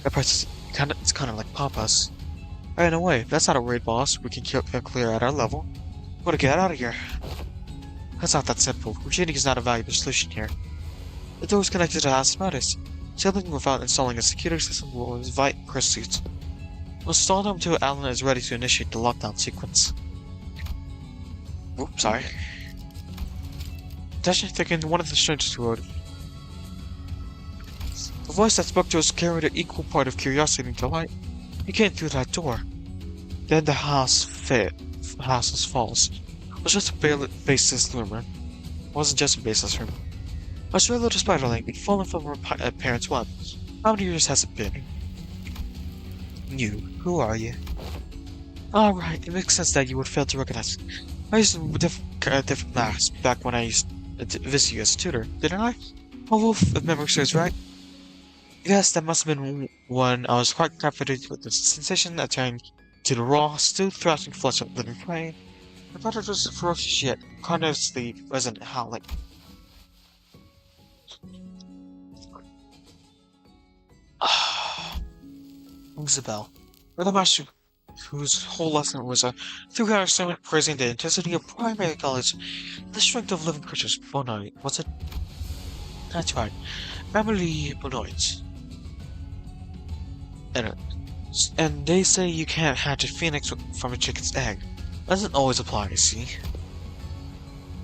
It's kind of like Papa's. In a way, that's not a raid boss we can clear at our level. We gotta get out of here. That's not that simple. Retreating is not a valuable solution here. The door is connected to osmosis. Sailing without installing a security system will invite pursuit. We'll stall them until Alan is ready to initiate the lockdown sequence. Oops, sorry. Dashing thinking one of the strangers wrote. The voice that spoke to us carried an equal part of curiosity and delight. He came through that door. Then the house was false. It was just a baseless rumor. It wasn't just a baseless rumor. A stray little spiderling fallen from her parents' web. How many years has it been? You. Who are you? Alright, it makes sense that you would fail to recognize me. I used a different mask back when I used to visit you as a tutor, didn't I? A wolf, if memory serves right. Yes, that must have been when I was quite confident with the sensation of turning to the raw, still thrashing flesh of living prey. I thought it was a ferocious yet carnivorously resonant howling. Rings the bell. Or the master whose whole lesson was a 3-hour sermon praising the intensity of primary knowledge and the strength of living creatures. Bonoid, was it? That's right. Family Bonoids. And they say you can't hatch a phoenix from a chicken's egg. Doesn't always apply, you see.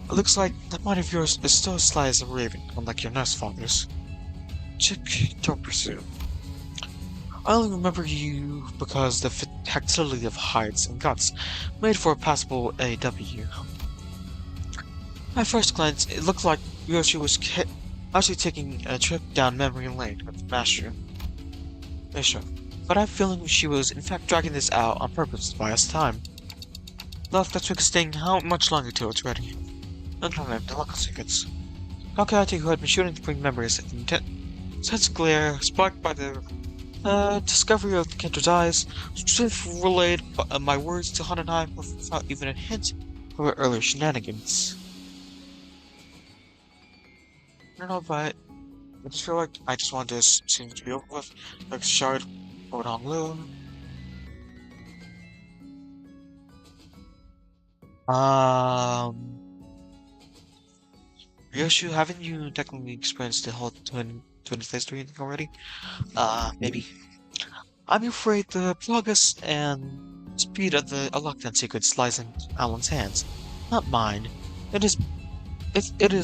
It looks like that mind of yours is still as sly as a raven, unlike your nurse fathers. Chick, don't pursue. I only remember you because the tactility of hides and guts made for a passable AW. At first glance, it looked like Yoshi was actually taking a trip down memory lane with the Master. But I have a feeling she was in fact dragging this out on purpose to buy us time. Left that trick staying how much longer till it's ready. None of them, the local secrets. 𝓘𝓷𝓽𝓮𝓻𝓿𝓪𵮏, who had been shooting to bring memories of intense glare sparked by the discovery of the 𝓘𝓷𝓷𝓽𝓮𝓻𝓿𝓪𵮏, swift relayed my words to 𝓘𝓷𝓽𝓮 without even a hint of her earlier shenanigans. I don't know, but I just feel like I just want this scene to be over with, like Shard or 𝓘𝓷𝓽𝓮. Ryoshu, haven't you technically experienced the whole twin history thing already? Maybe. I'm afraid the progress and speed of the Electron sequence lies in Alan's hands, not mine. It is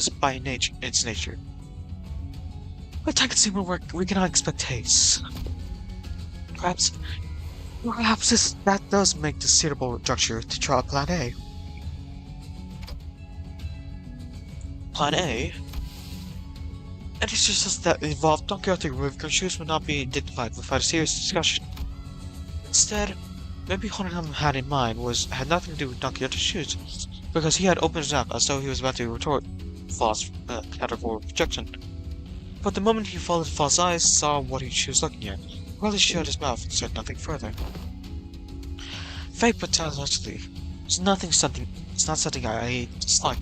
by its nature. But I can see we cannot expect haste. Perhaps that does make the suitable structure to try Plan A. Plan A? Any suggestions that involve 𝓘𝓷𝓽𝓮𝓻𝓿𝓪𵮏 confused would not be dignified without a serious discussion. Instead, maybe 𝓘𝓷𝓽𝓮 had in mind had nothing to do with 𝓘𝓷𝓽𝓮𝓻, because he had opened his mouth as though he was about to retort False categorical projection. But the moment he followed False's eyes, saw what she was looking at, Riley shut his mouth and said nothing further. Fate potentially. It's not something I dislike.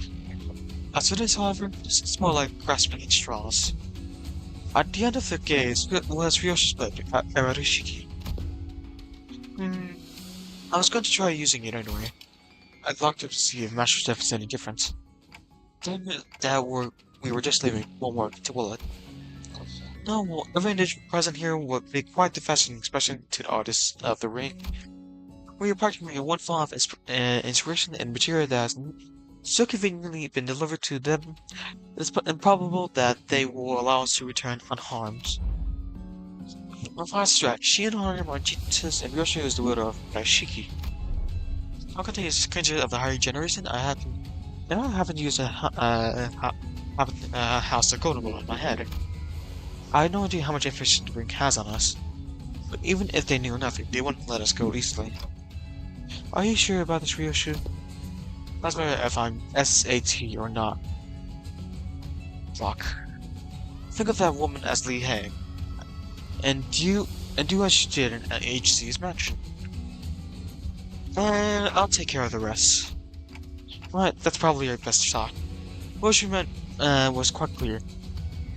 As it is, however, it's more like grasping at straws. At the end of the gaze was Ryoshi's blade at Ararishiki. I was going to try using it anyway. I looked up to see if Master Steph is any different. Damn it, we were just leaving one more to will it. No, every individual present here would be quite the fascinating expression to the artists of the ring. We are practically one form of inspiration and material that has so conveniently been delivered to them, it is improbable that they will allow us to return unharmed. On fast track, she and Honor are Jesus and Ryoshu is the widow of Raishiki. 𝓘𝓷𝓽𝓮 is creature of the higher generation. I haven't used a house of 𝓘𝓷𝓽𝓮 in my head. I had no idea how much information the ring has on us, but even if they knew nothing, they wouldn't let us go easily. Are you sure about this, Ryoshu? Doesn't matter if I'm SAT or not. Fuck. Think of that woman as Li Hang, and do as you did in HC's mansion. And I'll take care of the rest. Right, that's probably your best shot. What she meant was quite clear.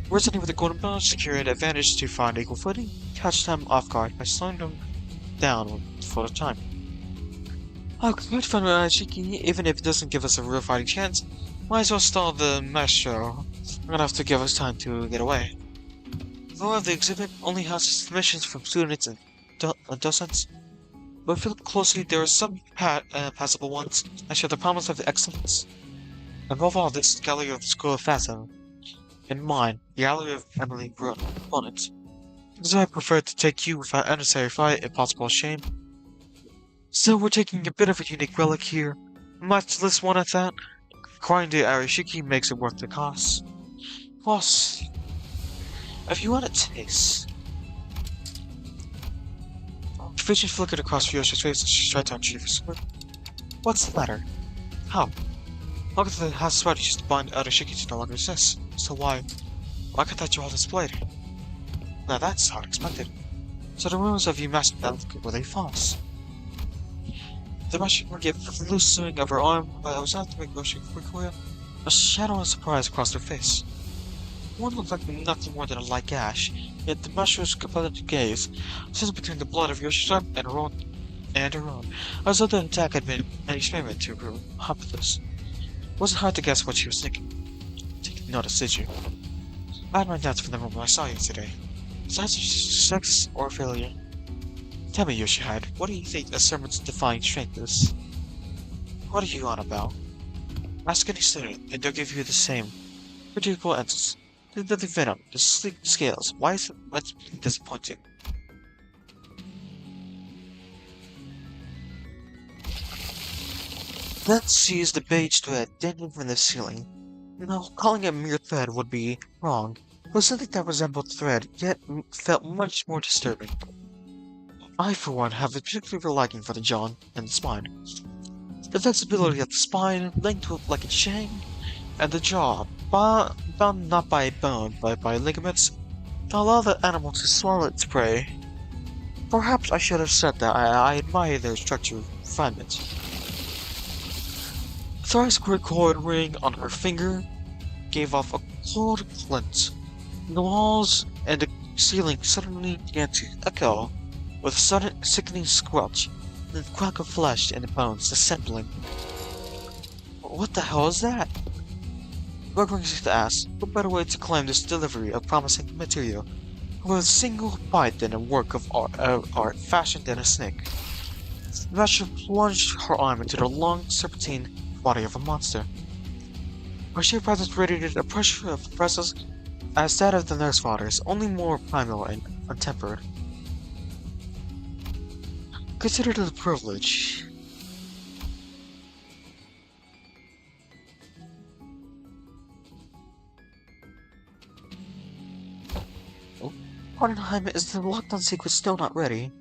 We're sitting with the golden bell, secure an advantage to find equal footing, catch them off guard by slowing them down for the time. Oh, good fun with Shiki, even if it doesn't give us a real fighting chance. Might as well stall the maestro. We're gonna have to give us time to get away. Though the exhibit only houses submissions from students and docents, but if you look closely, there are some passable ones that show the promise of excellence. Above all, this gallery of the School of Fashion, and mine, the gallery of Emily Bonnet. Because I prefer to take you without unnecessary fight, if possible shame. So we're taking a bit of a unique relic here, much less one at that. Acquiring the Arashiki makes it worth the cost. Plus, if you want a taste. Vision flickered across Ryoshi's face as she tried to unsheath her sword. What's the matter? How? 𝓘𝓷𝓽𝓮 has sweaty just to bind Arashiki to no longer exist. So why could that draw displayed? Now that's unexpected. So the rumors of you mastering that were they false? The Russian would give a loose swing of her arm, but I was not to make Ryoshu recoil. A shadow of surprise crossed her face. One looked like nothing more than a light gash, yet the mushroom's competitive gaze stood between the blood of Ryoshi's arm and her own, as though the attack had been an experiment to her hypothesis. It wasn't hard to guess what she was thinking. Taking notice, did you? I had my doubts from the moment I saw you today. Was that success or failure? Tell me, Yoshihide, what do you think a servant's defying strength is? What are you on about? Ask any student, and they'll give you the same predictable answers. The venom, the sleek scales, why is it disappointing? Then sees the beige thread dangling from the ceiling. Now, calling it mere thread would be wrong. It was something that resembled thread, yet felt much more disturbing. I, for one, have a particular liking for the jaw and the spine. The flexibility of the spine, linked to like a chain, and the jaw, bound not by a bone, but by ligaments, to allow the animal to swallow its prey. Perhaps I should have said that I admire their structured refinement. Thrice's quick coiled ring on her finger gave off a cold glint. The walls and the ceiling suddenly began to echo with a sudden sickening squelch, and the crack of flesh and the bones assembling. What the hell is that? Greg rings to ask, what better way to claim this delivery of promising material with a single bite than a work of art fashioned in a snake? Vasha plunged her arm into the long, serpentine body of a monster. Her sheer presence radiated a pressure of presence as that of the nurse fathers, only more primal and untempered. Consider it a privilege. Oh, Oppenheim, is the lockdown secret still not ready?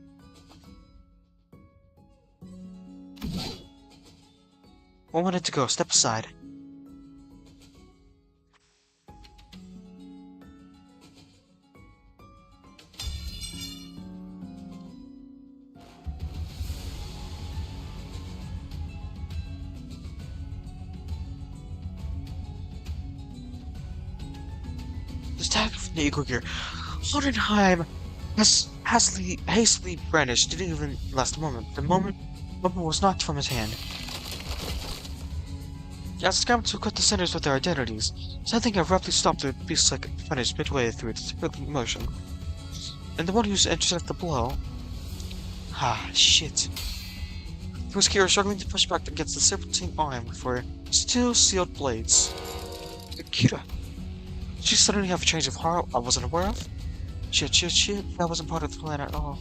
1 minute to go, step aside. The stack from the eagle gear. Oppenheim has hastily brandished didn't even last a moment. The moment was knocked from his hand. As the scouts who cut the sinners with their identities, something abruptly stopped the beast-like finish midway through its thrilling motion. And the one who's intercepted the blow. Ah, shit. He was here struggling to push back against the serpentine arm for steel-sealed blades. Akira. Did she suddenly have a change of heart I wasn't aware of? Shit, that wasn't part of the plan at all.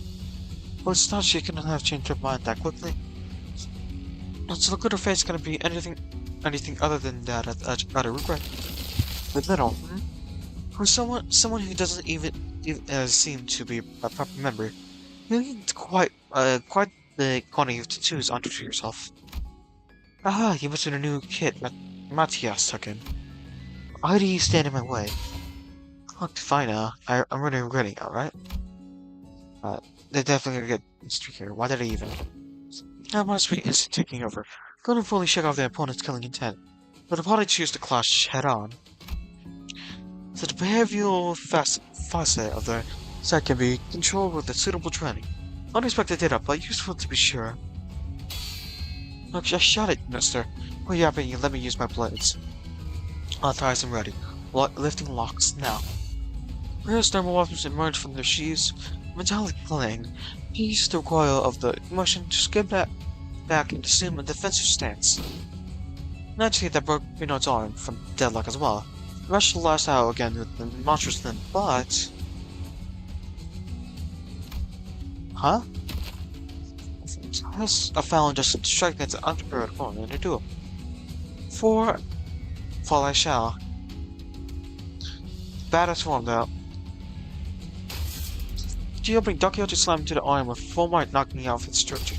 Well, it's not she couldn't have changed her mind that quickly. So look at her face gonna be anything other than that out of regret. The middle, for someone who doesn't even seem to be a proper member, you need quite the quantity of tattoos onto yourself. Aha, you must be a new kid, Matthias took in. Why do you stand in my way? Look, fine now. I'm really regretting it, alright? They're definitely gonna get streak here. Why did I even? I must be instant taking over. Gonna fully shake off their opponent's killing intent, but the party choose to clash head-on. So the behavioral facet of the set can be controlled with a suitable training. Unexpected data, but useful to be sure. Look, I shot it, mister. Well, yeah, but you let me use my blades. Authorized and ready. Lifting locks now. Various thermal weapons emerge from their sheaths. Metallic clang. Ease the recoil of the motion to skip back and assume a defensive stance. Naturally, that broke Pinot's arm from deadlock as well. Rushed to last out again with the monstrous limb, but... Huh? A Fallon just strike against an unprepared opponent in a duel. Fall I shall. Badass form though. Geoblink 𝓘𝓷𝓽𝓮𝓻𝓿𝓪 slammed to the arm with full might, knocking out its structure.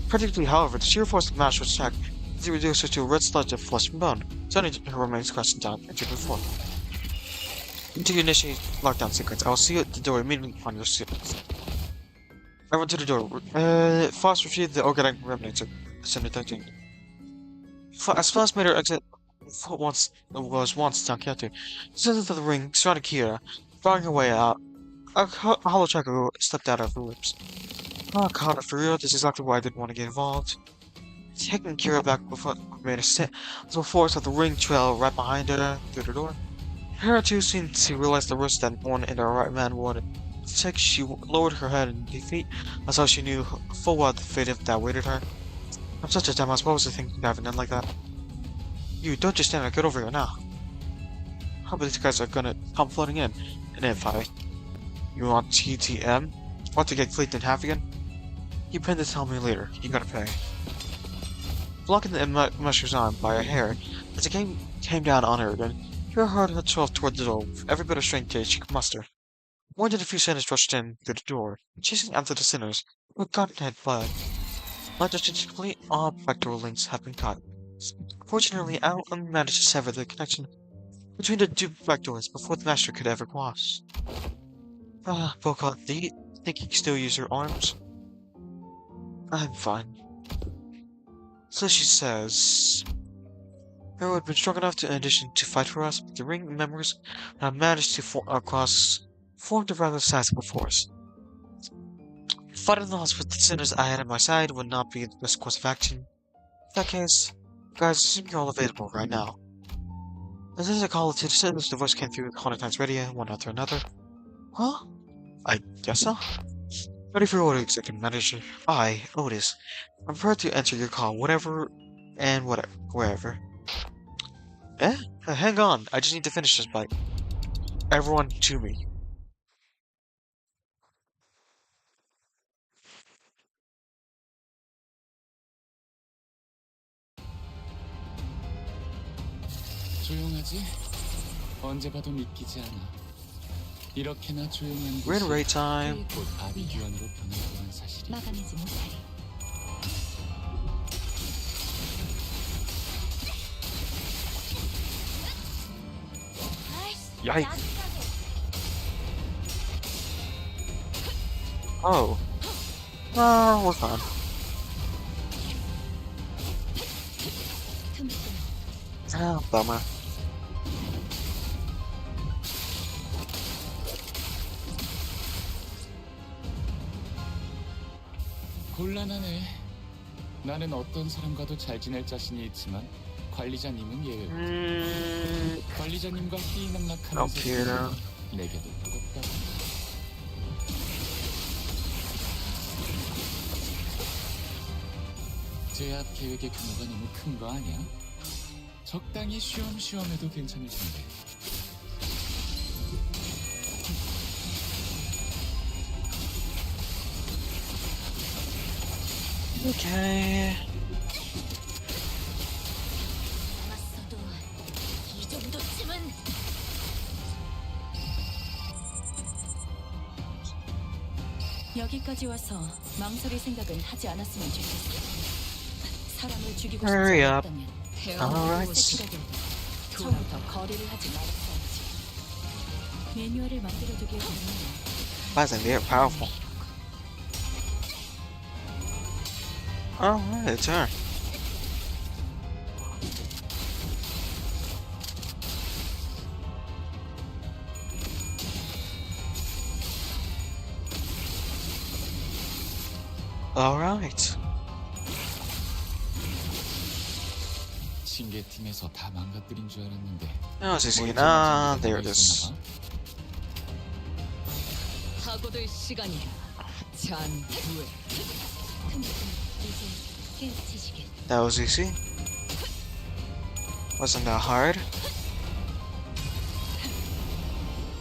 Particularly, however, the sheer force of the mash was attack as he reduced her to a red sludge of flesh and bone, sending her remains crashing down into the floor. Until you initiate lockdown sequence, I will see you at the door immediately upon your sequence. I went to the door. Fast retrieved the organic remnants of Ascended Dungeon. As Fast made her exit what once 𝓘𝓷𝓽𝓮𝓻𝓿𝓪𝓵𝓵, descended to the ring, surrounded Kira, drawing her way out. A hollow chuckle slipped out of her lips. Oh god, for real, this is exactly why I didn't want to get involved. Taking Kira back before made a sit, as the force of the ring trail right behind her through the door. Hera too seemed to realize the risk that one in the right man would take. She lowered her head in defeat, as though she knew full well the fate that awaited her. I'm such a dumbass, what was the thing to have an end like that? You, don't just stand there, get over here now. How about these guys are gonna come floating in? And if you want TTM? Want to get cleaned in half again? You plan to tell me later, you gotta pay. Blocking the musher's arm by a hair, as it came down on her again, Kira hurled herself toward the door with every bit of strength she could muster. More than a few sinners rushed in through the door, chasing after the sinners, who had gotten had fled. Logistically, all vectoral links have been cut. Fortunately, Alan managed to sever the connection between the two back doors before the master could ever cross. 𝓘𝓷𝓽𝓮𝓻𝓿𝓪𝓵𝓵, think you can still use your arms? I'm fine. So she says, Hero had been strong enough in addition to fight for us, but the ring members had managed to formed a rather sizable force. Fighting the loss with the sinners I had at my side would not be the best course of action. In that case, guys, assume you're all available right now. As soon as I called to the sinners, the voice came through, 𝓘𝓷𝓽𝓮𝓻𝓿𝓪𝓵𝓵, one after another. Huh? I guess so. Ready for orders, Executive Manager. I, Otis, I'm prepared to answer your call, whatever and whatever, wherever. Hang on, I just need to finish this bite. Everyone to me. 조용하지? 언제 봐도 믿기지 않아. 이렇게나 조용한 We're in 곳이 raid time. 곧 아비규환으로 변할 사실이. 막아내지 못하리. Yikes. Oh. Oh, we're fine. Ah, bummer. 곤란하네. 나는 어떤 사람과도 잘 지낼 자신이 있지만 관리자님은 예외고. 관리자님과 𝓘𝓷𝓽𝓮𝓻𝓿𝓪 𝓘𝓷𝓽𝓮𝓻𝓿. 내게도 무겁다. 제압 계획의 규모가 너무 큰 거 아니야? 적당히 쉬엄쉬엄해도 괜찮을 텐데. Okay. 남았어도 이 정도쯤은. 여기까지 와서 망설일 생각은 하지 않았으면 좋겠어. 사람을 죽이고 싶지 Hurry up. 않았다면 Alright. 처음부터 거리를 하지 말았어야지. 매뉴얼을 만들어두길 바라면 Surprisingly, they're powerful. Alright, it's her. Alright. 징계팀에서 다 망가뜨린 줄 알았는데. Now it's easy. 먼저 Ah, 맞은 there 데가 it is. 있었나 봐. 사고될 시간이야. 잔후에. 이제 깨우치시겠. That was easy. Wasn't that hard?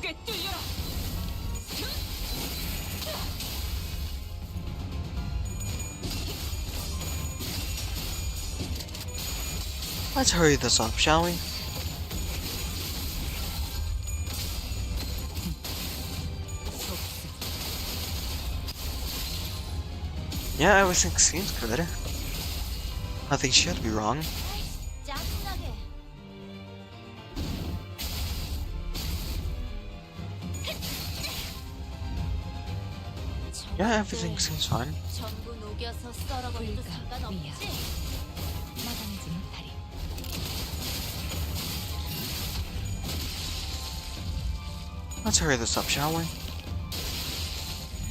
꿰뚫려라. Let's hurry this up, shall we? Yeah, everything seems good. Nothing should be wrong. 짜증나게. Yeah, everything seems fine. 전부 녹여서 썰어버려도 상관없지. 막아내지 못하리. Let's hurry this up, shall we?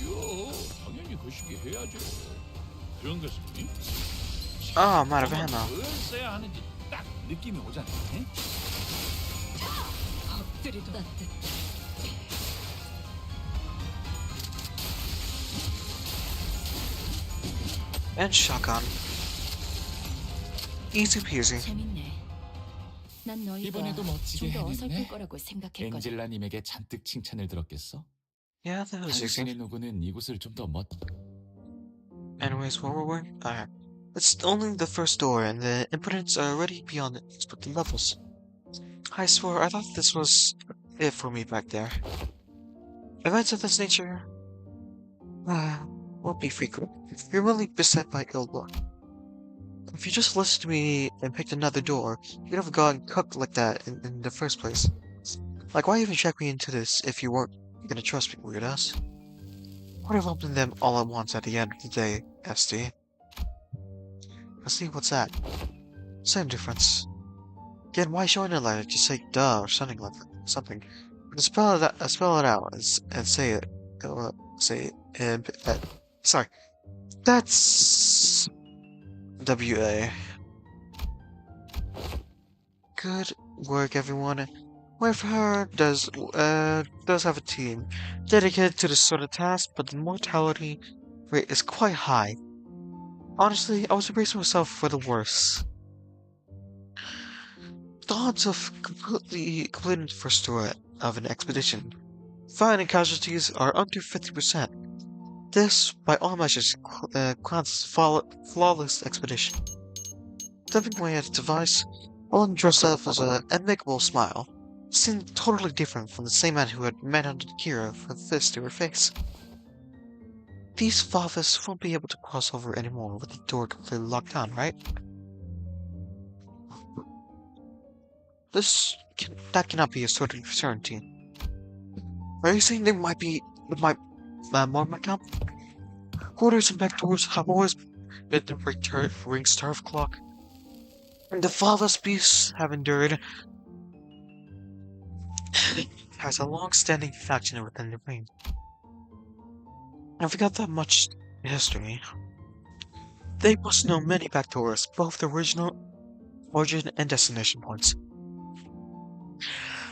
이요, 당연히 그 시기 해야죠. 그런 것은 Oh, I'm out of ammo. 뭘 써야 하는지 딱 느낌이 오잖아. 응? 엎드리도 따뜻. And shotgun. Easy peasy. 재밌네. 난 너희가 이번에도 멋지게 좀 더 어설플 해냈네. 거라고 생각했거든. 엔젤라님에게 잔뜩 칭찬을 들었겠어? Yeah, that was easy. 당신의 노고는 이곳을 좀 더 Anyways, where were we? Alright. It's only the first door, and the impotents are already beyond the expected levels. I swore I thought this was it for me back there. Events of this nature won't be frequent. You're really beset by ill luck. If you just listened to me and picked another door, you'd have gotten cooked like that in the first place. Like, why even check me into this if you weren't gonna trust me, weirdass? What if opening them all at once at the end of the day, SD? See, what's that? Same difference. Again, why showing it like just say duh or something like that? Something. Spell it out and say it. Say it. Sorry. That's WA. Good work, everyone. With her does have a team dedicated to this sort of task, but the mortality rate is quite high. Honestly, I was bracing myself for the worst. The odds of completing the first tour of an expedition, finding casualties are under 50%. This, by all measures, counts as a flawless expedition. Stepping away at the device, Ellen dressed up as an amicable smile, seemed totally different from the same man who had manhunted Kira with a fist to her face. These Favas won't be able to cross over anymore with the door completely locked down, right? That cannot be a sort of certainty. Are you saying there might more might come? Quarters and back doors have always been the ring starve clock, and the Favas beasts have endured has a long-standing faction within the ring. I forgot that much history. They must know many backdoors, both the original origin and destination points.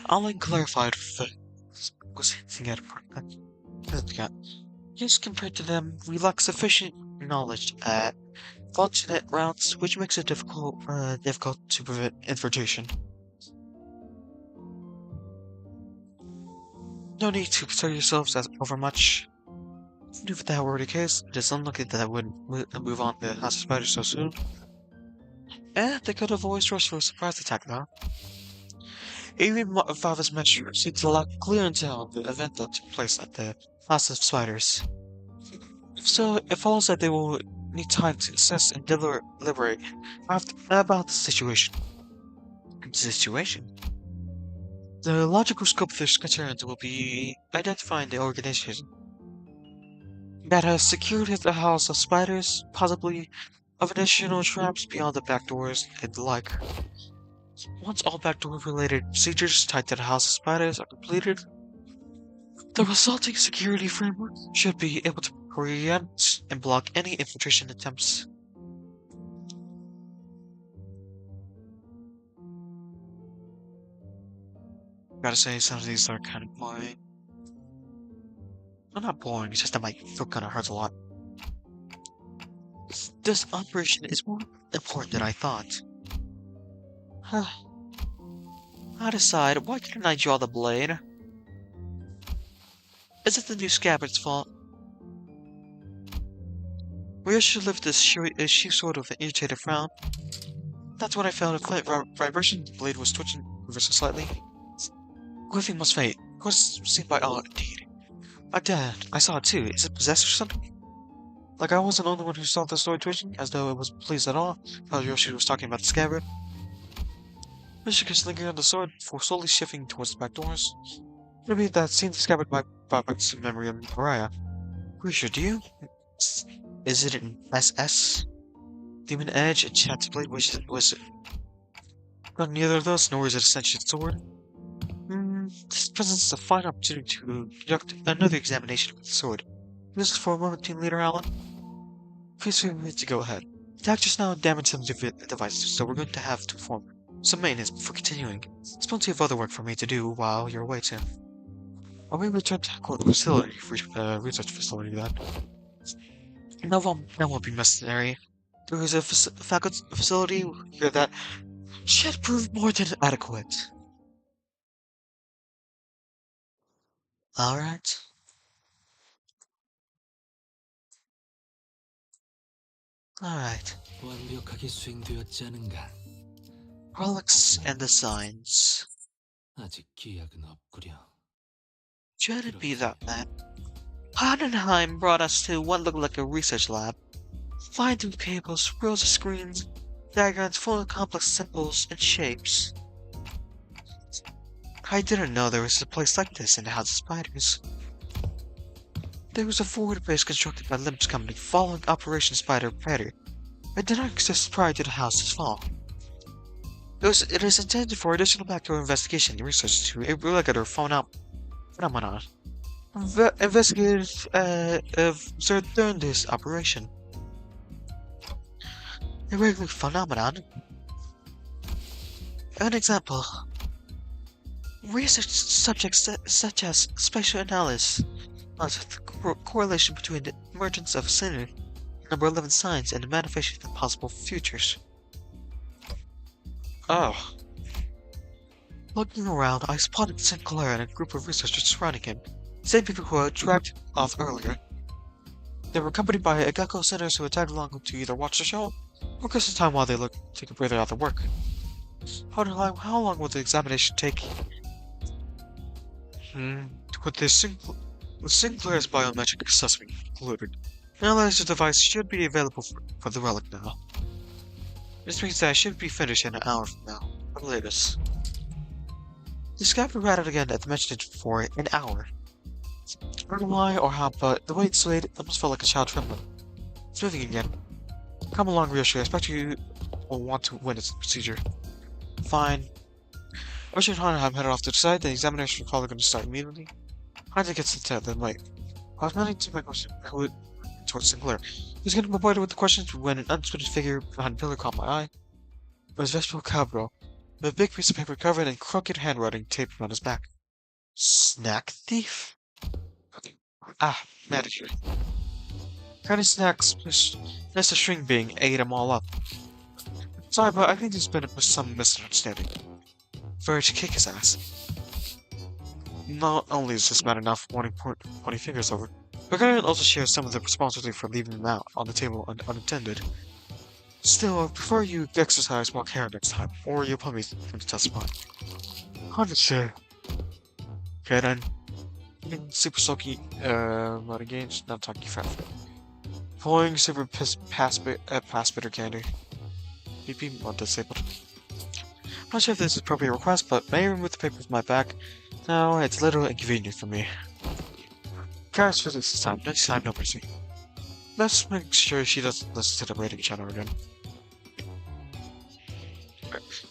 Alan clarified that was hinting at yes, compared to them, we lack sufficient knowledge at alternate routes, which makes it difficult to prevent infiltration. No need to concern yourselves overmuch. If that were the case, it is unlucky that I wouldn't move on the House of Spiders so soon. They could have always rushed for a surprise attack, though. Even Father's measure seemed to lack clear intel of the event that took place at the House of Spiders. So, it follows that they will need time to assess and deliberate about the situation. The logical scope of their concerns will be identifying the organization that has secured the House of Spiders, possibly of additional traps beyond the back doors and the like. Once all backdoor-related procedures tied to the House of Spiders are completed, the resulting security framework should be able to preempt and block any infiltration attempts. Gotta say, some of these are kind of boring. Well, not boring, it's just that my throat kind of hurts a lot. This operation is more important than I thought. I decide, why couldn't I draw the blade? Is it the new scabbard's fault? Rhea should lift this she sort of an irritated frown. That's when I felt a slight vibration. The blade was twitching ever so slightly. Griffin must fade. Of course, seen by all, indeed. I saw it too. Is it possessed or something? Like I wasn't the only one who saw the sword twitching, as though it wasn't pleased at all. Yoshi was talking about the scabbard. Michigan lingering on the sword before slowly shifting towards the back doors. Maybe that seeing the scabbard might brought back some memory of Mariah. Grisha, do you? Is it an SS? Demon Edge, Enchanted Blade, which was it? Not neither of those, nor is it a sentient sword. This presents a fine opportunity to conduct another examination of the sword. This is for a moment, Team Leader Alan. Please feel free to go ahead. The attack just now damaged some devices, so we're going to have to perform some maintenance before continuing. There's plenty of other work for me to do while you're away, Tim. I'll be returned to the facility, research facility then. That won't be necessary. There is a facility here that should prove more than adequate. Alright. Alright. 완벽하게 수행되었지 않은가? Relics and the signs. 아직 기약은 없구려. Shouldn't be that bad. Heidenheim brought us to what looked like a research lab. Flying through cables, rows of screens, diagrams full of complex symbols and shapes. I didn't know there was a place like this in the House of Spiders. There was a forward base constructed by Limbus Company following Operation Spider Predator. It did not exist prior to the house's fall. It is intended for additional backdoor investigation and research to a regular phenomenon. Investigators observed during this operation. A regular phenomenon? An example. Research subjects such as spatial analysis of the correlation between the emergence of sinner, number 11 signs, and the manifestation of possible futures. Oh. Looking around, I spotted Sinclair and a group of researchers surrounding him, same people who had dragged off earlier. They were accompanied by a gecko sinners who had tagged along to either watch the show or kiss the time while they take a breather out of work. How long will the examination take? With Sinclair's biometric assessment included, an analyzer device should be available for the relic now. This means that I should be finished in an hour from now, at the latest. The scabbard rattled again at the mention for an hour. I don't know why or how, but the way it swayed almost felt like a child trembling. It's moving again. Come along, reassure. I expect you will want to witness the procedure. Fine. Richard and I'm headed off to the side. The examination is probably going to start immediately. I didn't get to the then wait. I was planning to make question towards Sinclair. He was getting bombarded with the questions when an unexpected figure behind a pillar caught my eye. It was 𝓣𝓀𝓷𝓽𝓮𝓻𝓿𝓪𝓵𝓵𝓵, with a big piece of paper covered in crooked handwriting taped around his back. Snack thief? Manager. Kind of snacks, nice to string being ate them all up. Sorry, but I think there's been some misunderstanding. For to kick his ass. Not only is this man enough pointing fingers over, but Karen also shares some of the responsibility for leaving them out on the table unattended. Still, I prefer you exercise more care next time, or you'll put me through the test spot. 100 Okay then. Super sulky, lot of games, not talking fat. Pulling super pass bitter candy. BP not disabled. I'm not sure if this is appropriate request, but may I remove the paper from my back? No, it's a little inconvenient for me. Karis visits this time, next time no mercy. Let's make sure she doesn't listen to the rating channel again.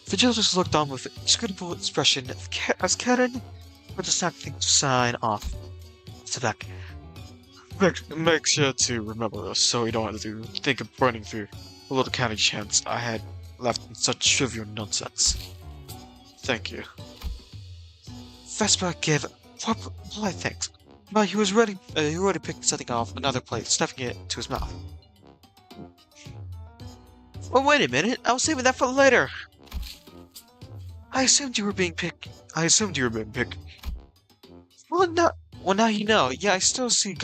Vigilus looked on with an inscrutable expression as Karen put the snack thing to sign off. Sit back. Make sure to remember us so you don't have to think of burning through a little candy chance I had left in such trivial nonsense. Thank you. Vesper gave polite thanks, but he already picked something off another plate, stuffing it to his mouth. Oh, wait a minute, I was saving that for later. I assumed you were being picked. Well, now you know. Yeah, I still see you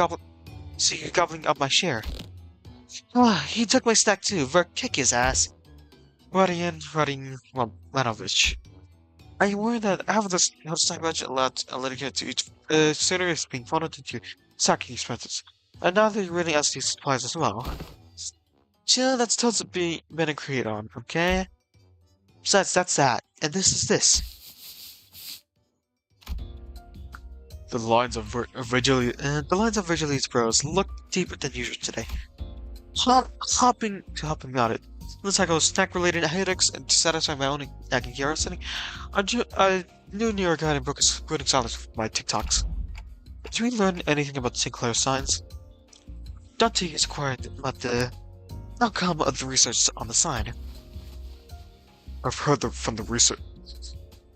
gobbling up my share. He took my snack too. Kick his ass. Ladovich. Are you worried that half of the snack budget allowed allocated to each sinner is being funneled into sacking expenses? And now they're really asking supplies as well. Chill, that's totally been agreed on, okay? Besides, that's that. And this is this. The lines of Virgilius bros look deeper than usual today. Hopping out it. Let's tackle snack-related headaches and to satisfy my own nagging curiosity. I knew New York Guy and broke his brooding silence with my TikToks. Did we learn anything about Sinclair's signs? Dante is inquired about the outcome of the research on the sign. I've heard from the research.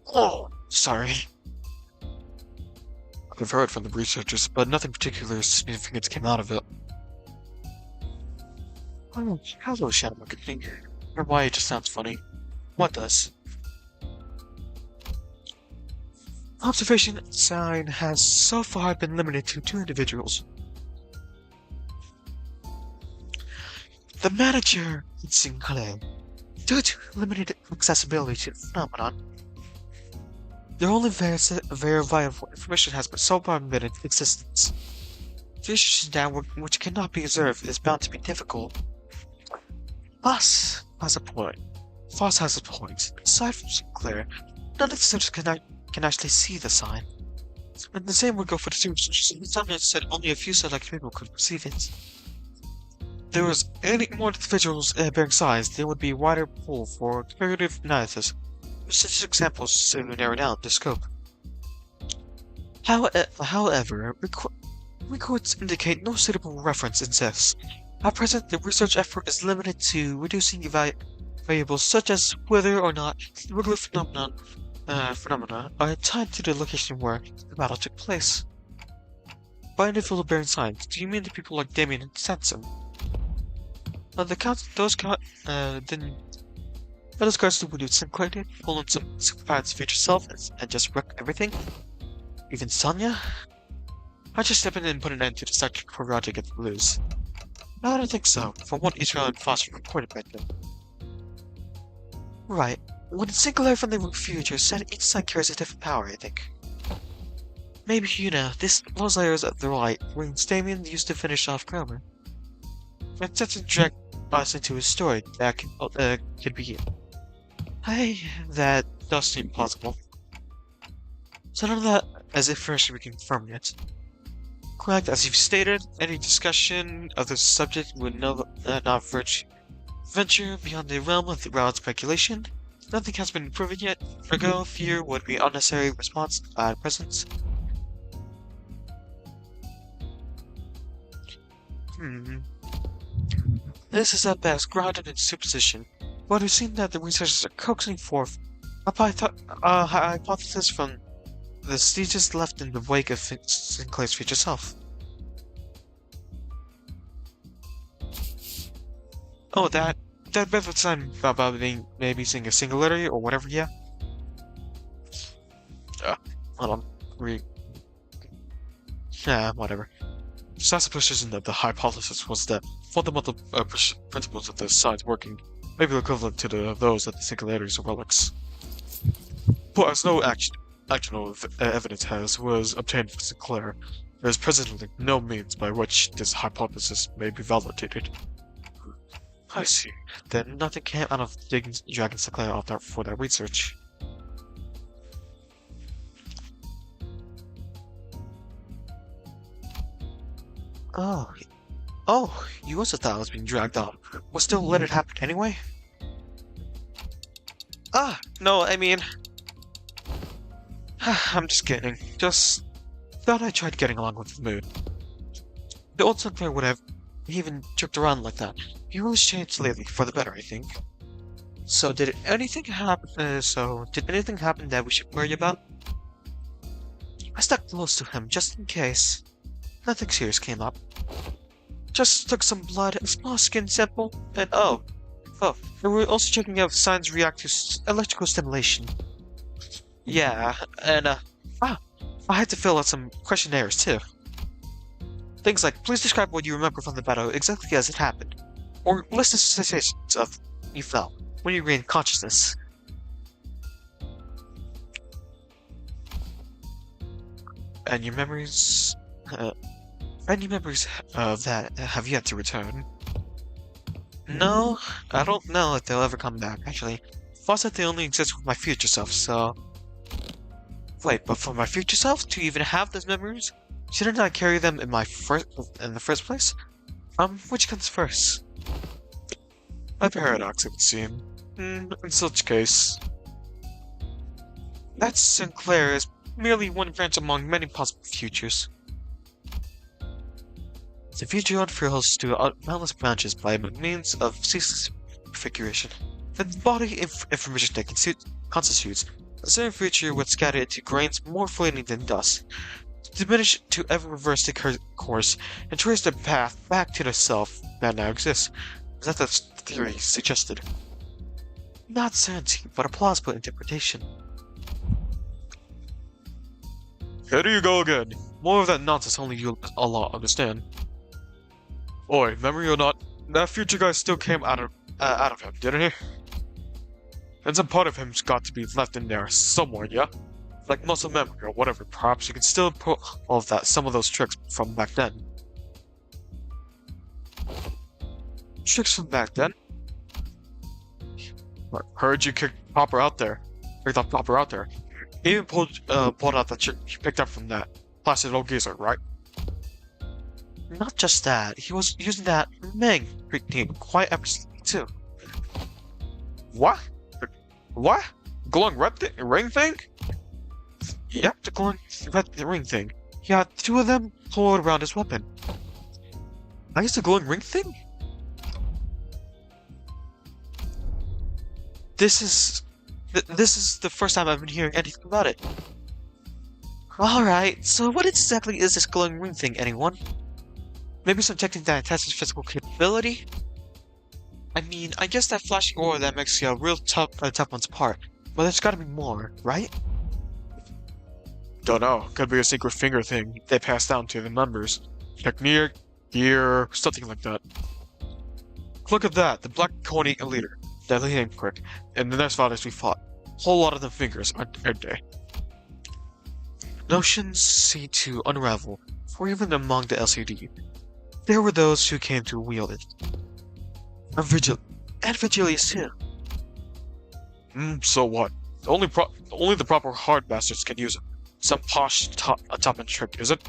Oh, sorry. I've heard from the researchers, but nothing particularly significant came out of it. Oh, hello, Shadow Marketing. Or why it just sounds funny. What does? Observation sign has so far been limited to 2 individuals. The manager and Sinclair. Due to limited accessibility to the phenomenon, the only verifiable information has been so far been in existence. Vision downward which cannot be observed is bound to be difficult. Boss has a point. Foss has a point. Aside from Sinclair, none of the students can actually see the sign. And the same would go for the students. Sonia said only a few select people could perceive it. If there was any more individuals bearing signs, there would be a wider pool for comparative analysis, with such examples to narrow down the scope. However, records indicate no suitable reference exists. At present, the research effort is limited to reducing variables such as whether or not regular phenomena are tied to the location where the battle took place. By individual bearing signs, do you mean the people like Damien and Sansom? Those guards who would do Sinclair did, pull in some Superman's future self and just wreck everything? Even Sonya? I just step in and put an end to the psychic 𝓘𝓷𝓽𝓮𝓻𝓿𝓪𝓵𝓵𝓸 I don't think so. No, I don't think so, from what Israel and Foster reported back then. Right. When Sinclair from the future said each side carries a different power, I think. Maybe, those layers of the light rings Damien used to finish off Cromer. And that's to drag us into his story, that could be it. Hey, that does seem plausible. So none of that as if officially confirmed yet. Correct, as you've stated, any discussion of this subject would not venture beyond the realm of the wild speculation. Nothing has been proven yet. Ergo, fear would be unnecessary response at present. This is at best grounded in superstition, but it seems that the researchers are coaxing forth a hypothesis from the stages left in the wake of Sinclair's future self. Oh, that method sign about maybe seeing a singularity or whatever, yeah? Hold on. Whatever. Besides the precision of the hypothesis was that fundamental principles of the signs working may be equivalent to those of the singularities or relics. But as no actual evidence was obtained for Sinclair, there is presently no means by which this hypothesis may be validated. I see. Then nothing came out of dragging Sinclair off for that research. Oh, you also thought I was being dragged off. Well, still let it happen anyway? No, I mean... I'm just kidding. Just thought I tried getting along with the mood. The old Sinclair would have even jerked around like that. He really changed lately, for the better, I think. So did anything happen that we should worry about? I stuck close to him, just in case. Nothing serious came up. Just took some blood, a small skin sample, and and we're also checking out if signs react to electrical stimulation. Yeah, and I had to fill out some questionnaires too. Things like, please describe what you remember from the battle exactly as it happened, or list the sensations of you felt when you regained consciousness. And your memories of that have yet to return. No, I don't know if they'll ever come back, actually. Foss said they only exist with my future self, so... Wait, but for my future self to even have those memories? Shouldn't I carry them in the first place? Which comes first? A paradox, it would seem. In such case... That Sinclair is merely one branch among many possible futures. The future unfurls to countless branches by means of ceaseless configuration. The body information that constitutes a certain future would scatter into grains more fleeting than dust, to diminish to ever reverse the course and trace the path back to the self that now exists. Is that the theory suggested? Not certainty, but a plausible interpretation. Here you go again. More of that nonsense only you Allah understand. Oi, memory or not, that future guy still came out of him, didn't he? And some part of him's got to be left in there somewhere, yeah? Like muscle memory or whatever. Perhaps you can still pull all of that, some of those tricks from back then. Tricks from back then? Heard you kicked Popper out there. Kicked off Popper out there. He even pulled out that chick he picked up from that plastic old geezer, right? Not just that, he was using that Meng technique quite episodically too. What? What? Glowing ring thing? Yep, the glowing red ring thing. He had two of them coiled around his weapon. I guess the glowing ring thing? This is the first time I've been hearing anything about it. Alright, so what exactly is this glowing ring thing, anyone? Maybe some technique that tests his physical capability? I mean, I guess that flashing aura that makes you a real tough ones apart. But there's gotta be more, right? Don't know. Could be a secret finger thing they pass down to the members. Technique, gear, something like that. Look at that, the Black Coney leader. Deadly name quick. And the next fighters we fought. Whole lot of them fingers, aren't they? Notions seem to unravel, for even among the LCD. There were those who came to wield it. And Vigilius too. So what? Only the proper hard bastards can use it. Some posh top-end trick, is it?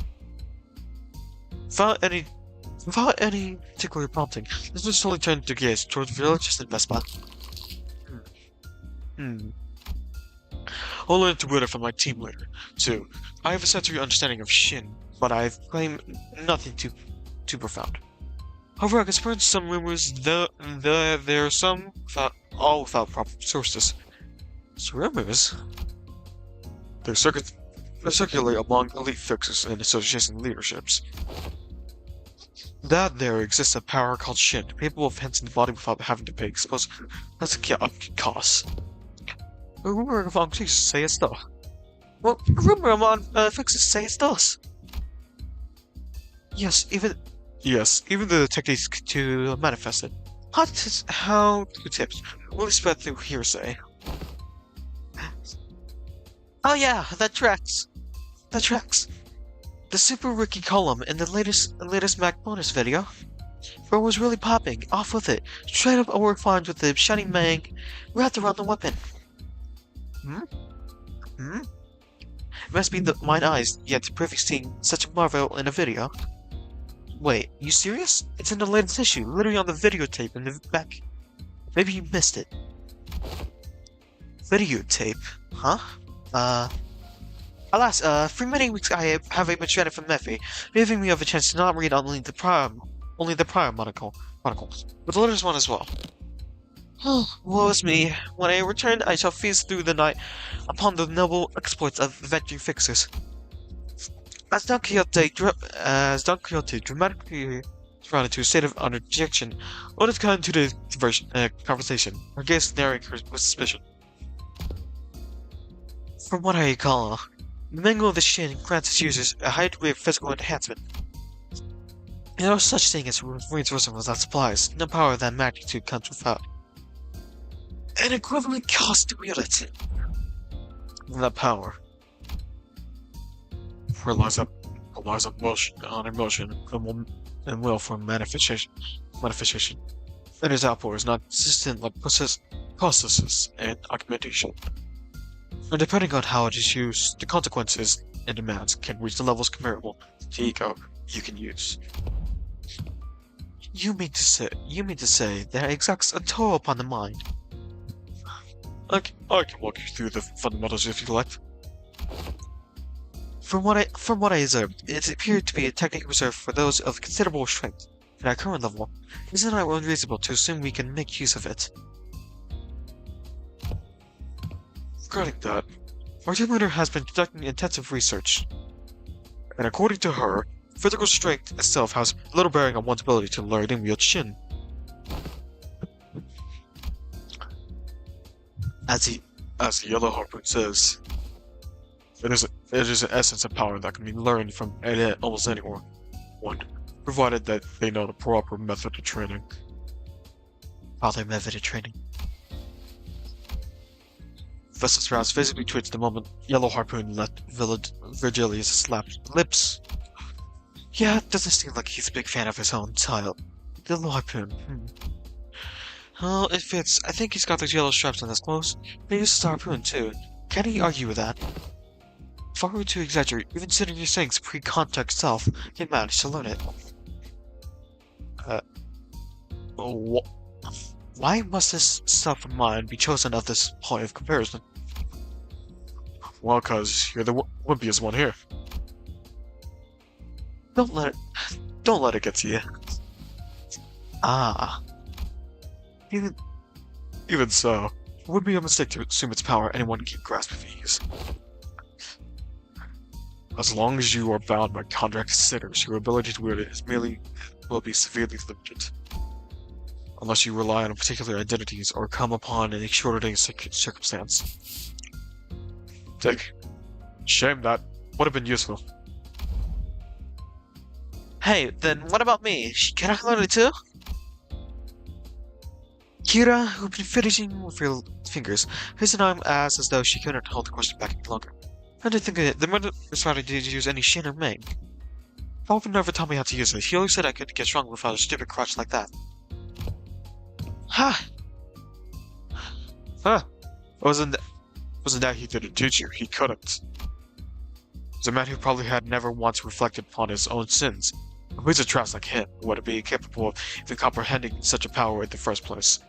Without any particular prompting, this was slowly turned to gaze towards the villagers in Vespa. I'll learn to wither from my team leader, too. I have a sensory understanding of Shin, but I claim nothing too profound. However, I can spread some rumors there are some all without proper sources. So rumors? They're circulate among elite fixers and association leaderships. That there exists a power called Shin, capable of enhancing the body without having to pay exposed. That's a cost. A rumor among fixers say it's though. Well, a rumor among fixers say it's thus. Yes, even the techniques to manifest it. How to tips will spread through hearsay. Oh yeah, that tracks. The Super Rookie column in the latest Mac bonus video. Bro was really popping, off with it. Straight up work finds with the shining Mang wrapped around the weapon. It must be mine eyes yet to privy seeing such a marvel in a video. Wait, you serious? It's in the latest issue, literally on the videotape in the back. Maybe you missed it. Videotape? Huh? Alas, for many weeks I have been shredded from Mephi, giving me of a chance to not read only the prior chronicles, but the latest one as well. Woe is me. When I return, I shall feast through the night upon the noble exploits of adventuring fixers. As Don Quixote dramatically thrown into a state of underjection, Otis got into the conversation, her gaze staring her with suspicion. From what I recall, the mangle of the Shin grants its users a high degree of physical enhancement. There no such thing as reinforcement without supplies, no power of that magnitude comes without an equivalent cost to wield it. That power relies on emotion and will for manifestation. And its output is not consistent like processes and augmentation. And depending on how it is used, the consequences and demands can reach the levels comparable to ego you can use. You mean to say that it exacts a toll upon the mind? I can walk you through the fundamentals if you like. From what I observed, it appeared to be a technique reserved for those of considerable strength. At our current level, isn't it unreasonable to assume we can make use of it? Regarding that, our team leader has been conducting intensive research, and according to her, physical strength itself has little bearing on one's ability to learn and wield Shin. As the Yellow Harpoon says, it is an essence of power that can be learned from almost anyone, provided that they know the proper method of training. Proper method of training. Professor Strauss physically twitched the moment Yellow Harpoon let Vigilius slap lips. Yeah, it doesn't seem like he's a big fan of his own child. Yellow Harpoon, Oh, it fits. I think he's got those yellow stripes on his clothes. They used to harpoon too. Can't he argue with that? If I were to exaggerate, even considering your saying's pre-contact self, he managed to learn it. Why must this stuff of mine be chosen at this point of comparison? Well, cause you're the wimpiest one here. Don't let it get to you. Ah. Even so, it would be a mistake to assume its power anyone can grasp with ease. As long as you are bound by contract sitters, your ability to wield it will be severely limited. Unless you rely on particular identities or come upon an extraordinary circumstance. Shame that would have been useful. Hey, then what about me? Can I learn it too? Kira, who'd been fidgeting with her fingers, raised an arm as though she couldn't hold the question back any longer. I didn't think the mother decided to use any Shin or Ming. Papa never taught me how to use it. He always said I couldn't get strong without a stupid crutch like that. Ha! Huh. Wasn't that he didn't teach you, he couldn't. He's a man who probably had never once reflected upon his own sins. Who's a trash like him would be capable of even comprehending such a power in the first place?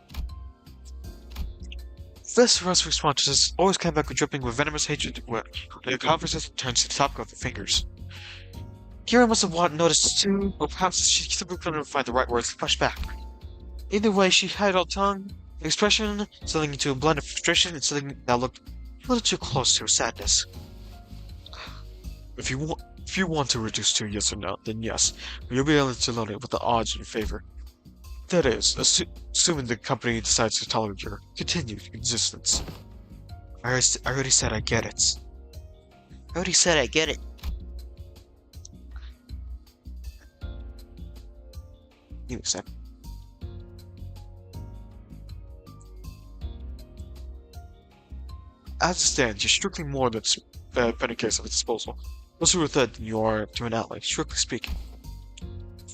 This Russ responses always came back dripping with venomous hatred when the conversation turns to the topic of the fingers. Kira must have noticed too, or perhaps she simply couldn't find the right words to push back. Either way, she had her tongue, expression, something into a blend of frustration and something that looked a little too close to her sadness. If you want to reduce to yes or no, then yes, you'll be able to learn it with the odds in your favor. That is, assuming the company decides to tolerate your continued existence. I already said I get it. You said. As it stands, you're strictly more than a penny case of its disposal. Closer with it than you are to an ally, strictly speaking.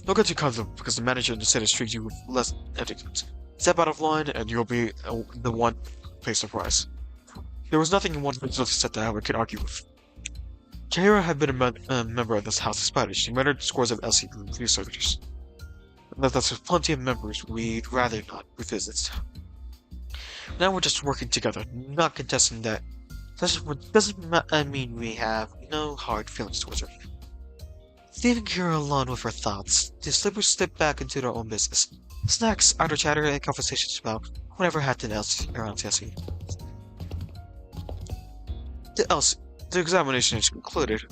Don't get too confident because the manager in the city treats you with less etiquette. Step out of line and you'll be the one who pays the price. There was nothing in one particular set that I could argue with. Chihiro had been a member of this house despite it. She murdered scores of LC researchers. And that's with plenty of members we'd rather not revisit. Now we're just working together, not contesting that. Doesn't mean we have no hard feelings towards her. Leaving Kira alone with her thoughts, the slippers slipped back into their own business. Snacks, idle chatter, and conversations about whatever happened else around Tessie. The examination is concluded.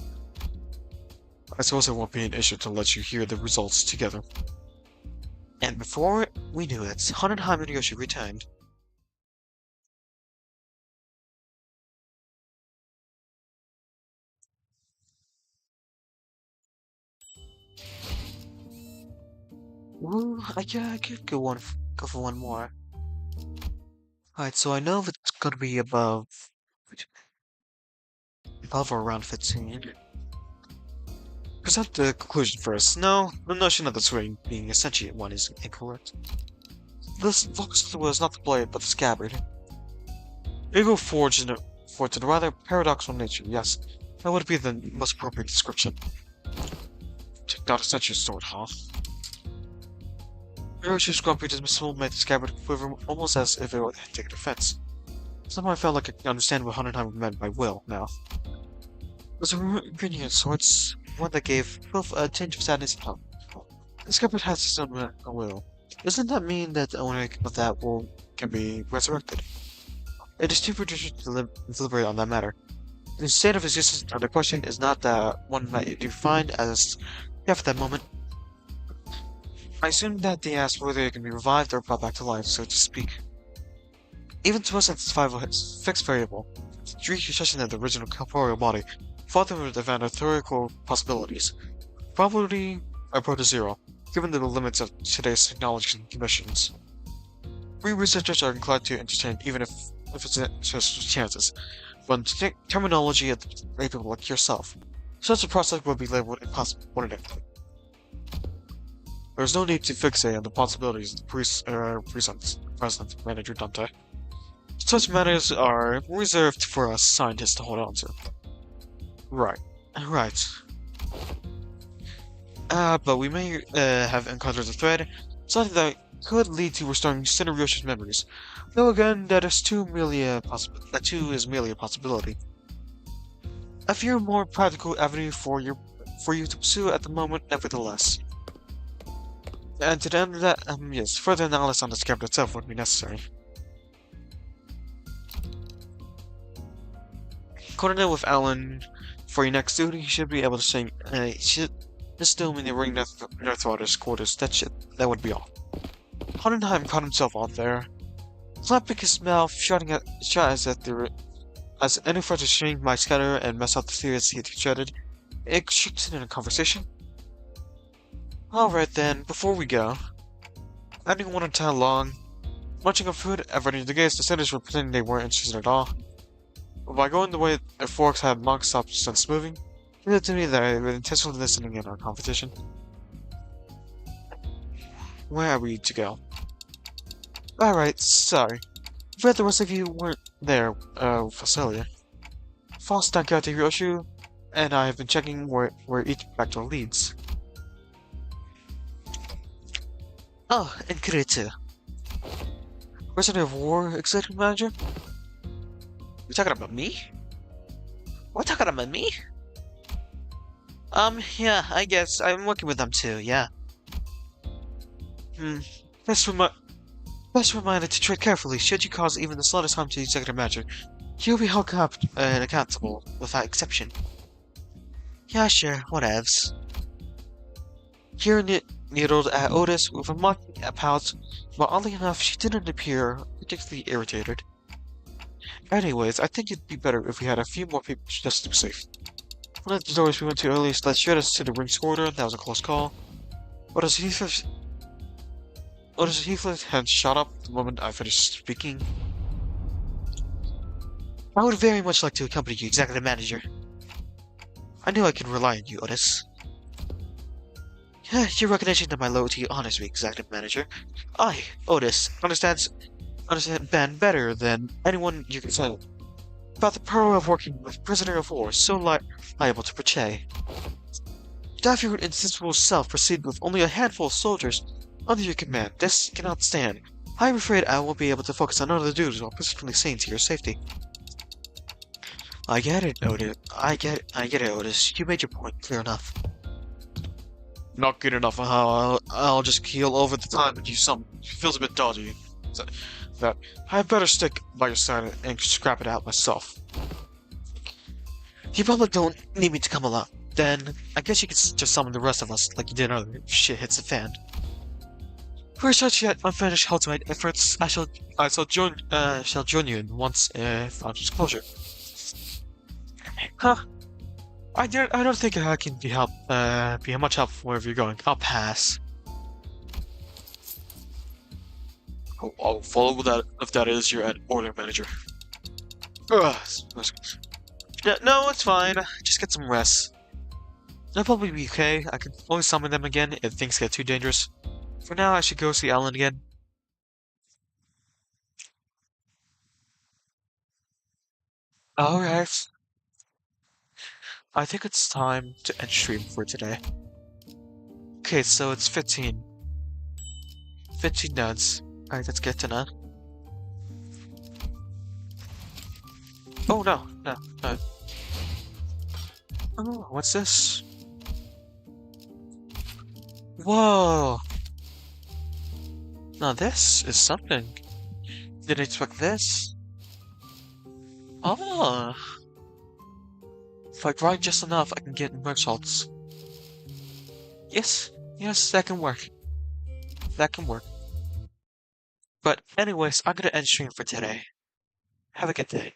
I suppose it won't be an issue to let you hear the results together. And before we knew it, Hohenheim and Yoshi returned. Ooh, I could go for one more. Alright, so I know if it's gonna be above or around 15. Present the conclusion first. No, the notion of the swing being a sentient one is incorrect. This focus was not the blade, but the scabbard. 𝓘𝓷𝓽𝓮𝓻𝓿𝓪𝓵𝓵𝓸 forged in a rather paradoxical nature, yes. That would be the most appropriate description. Not a sentient sword, huh? Yoshi's grumpy dismissal made the scabbard quiver almost as if it had taken offense. Somehow I felt like I could understand what Hohenheim meant by will, now. It was a ingredient sorts, one that gave both a tinge of sadness and hope. The scabbard has its own will. Doesn't that mean that the owner of that will can be resurrected? It is too prudential to deliberate on that matter. The state of existence of the question is not the one that you find as at that moment. I assume that they asked whether it can be revived or brought back to life, so to speak. Even to us, its survival is a fixed variable. The reconstruction of the original corporeal body fought them with advanced theoretical possibilities. Probability approach to zero, given the limits of today's technology and conditions. We researchers are inclined to entertain even if it's just chances, but terminology of people like yourself. Such a process would be labeled impossible, wouldn't it? There's no need to fixate on the possibilities of the present, Manager Dante. Such matters are reserved for us scientists to hold on to. Right. But we may have encountered a thread, something that could lead to restoring 𝓘𝓷𝓽𝓮𝓻𝓿𝓪𝓵𝓵𝓵. Though again, that is merely a possibility. I fear a more practical avenue for you to pursue at the moment, nevertheless. And to the end of that, yes, further analysis on the script itself would be necessary. Coordinate with Alan for your next duty. You should be able to sing. Just do him in the ring 𝓘𝓷𝓽𝓮𝓵𝓵𝓵's quarters. That would be all. 𝓘𝓷𝓽𝓮𝓻𝓿𝓪𝓵𝓵 caught himself out there, flapping his mouth, shouting as any further string might scatter and mess up the theories he had dreaded. It shoots in a conversation. Alright then, before we go, I didn't want to tell long. Munching on food, averting the gaze, the senators were pretending they weren't interested at all. But by going the way their forks had monk stopped since moving, it looked to me that I was intentionally listening in our competition. Where are we to go? Alright, sorry. But the rest of you weren't there, Facilia. False 𝓘𝓷𝓽𝓮𝓻𝓿𝓪𝓵𝓵 and I have been checking where each vector leads. Oh, and 𝓘𝓷𝓽𝓮𝓻𝓿𝓪𝓵𝓵. Prisoner of War Executive Manager? You talking about me? What talking about me? Yeah, I guess I'm working with them too, yeah. Best reminder to tread carefully. Should you cause even the slightest harm to the executive manager, you'll be held accountable without exception. Yeah, sure, whatevs. Here needled at Otis with a mocking pout, but oddly enough, she didn't appear particularly irritated. Anyways, I think it'd be better if we had a few more people just to be safe. One of the doors we went to earlier led us to the ring's quarter. That was a close call. Otis Heathcliff had shot up the moment I finished speaking. I would very much like to accompany you, Executive Manager. I knew I could rely on you, Otis. Your recognition of my loyalty honors me, Executive Manager. I, Otis, understand Ben better than anyone you can say about the power of working with prisoner of war so liable to betray. To have your insensible self proceed with only a handful of soldiers under your command, this cannot stand. I'm afraid I won't be able to focus on other duties while persistently seeing to your safety. I get it, Otis. I get it, Otis. You made your point clear enough. Not good enough for how I'll just keel over the time and do something. Feels a bit dodgy. That I better stick by your side and scrap it out myself. You probably don't need me to come along. Then I guess you could just summon the rest of us like you did earlier if shit hits the fan. For such yet unfinished ultimate efforts, I shall join you once found disclosure. Huh? I don't think I can be much help wherever you're going. I'll pass. I'll follow that if that is your order, Manager. No, it's fine. Just get some rest. I'll probably be okay. I can always summon them again if things get too dangerous. For now, I should go see Alan again. Alright. I think it's time to end stream for today. Okay, so it's 15. 15 nuts. Alright, let's get to that. Oh, no. Oh, what's this? Whoa! Now this is something. Didn't expect this. Oh! If I grind just enough, I can get merc salts. Yes, that can work. But anyways, I'm gonna end stream for today. Have a good day.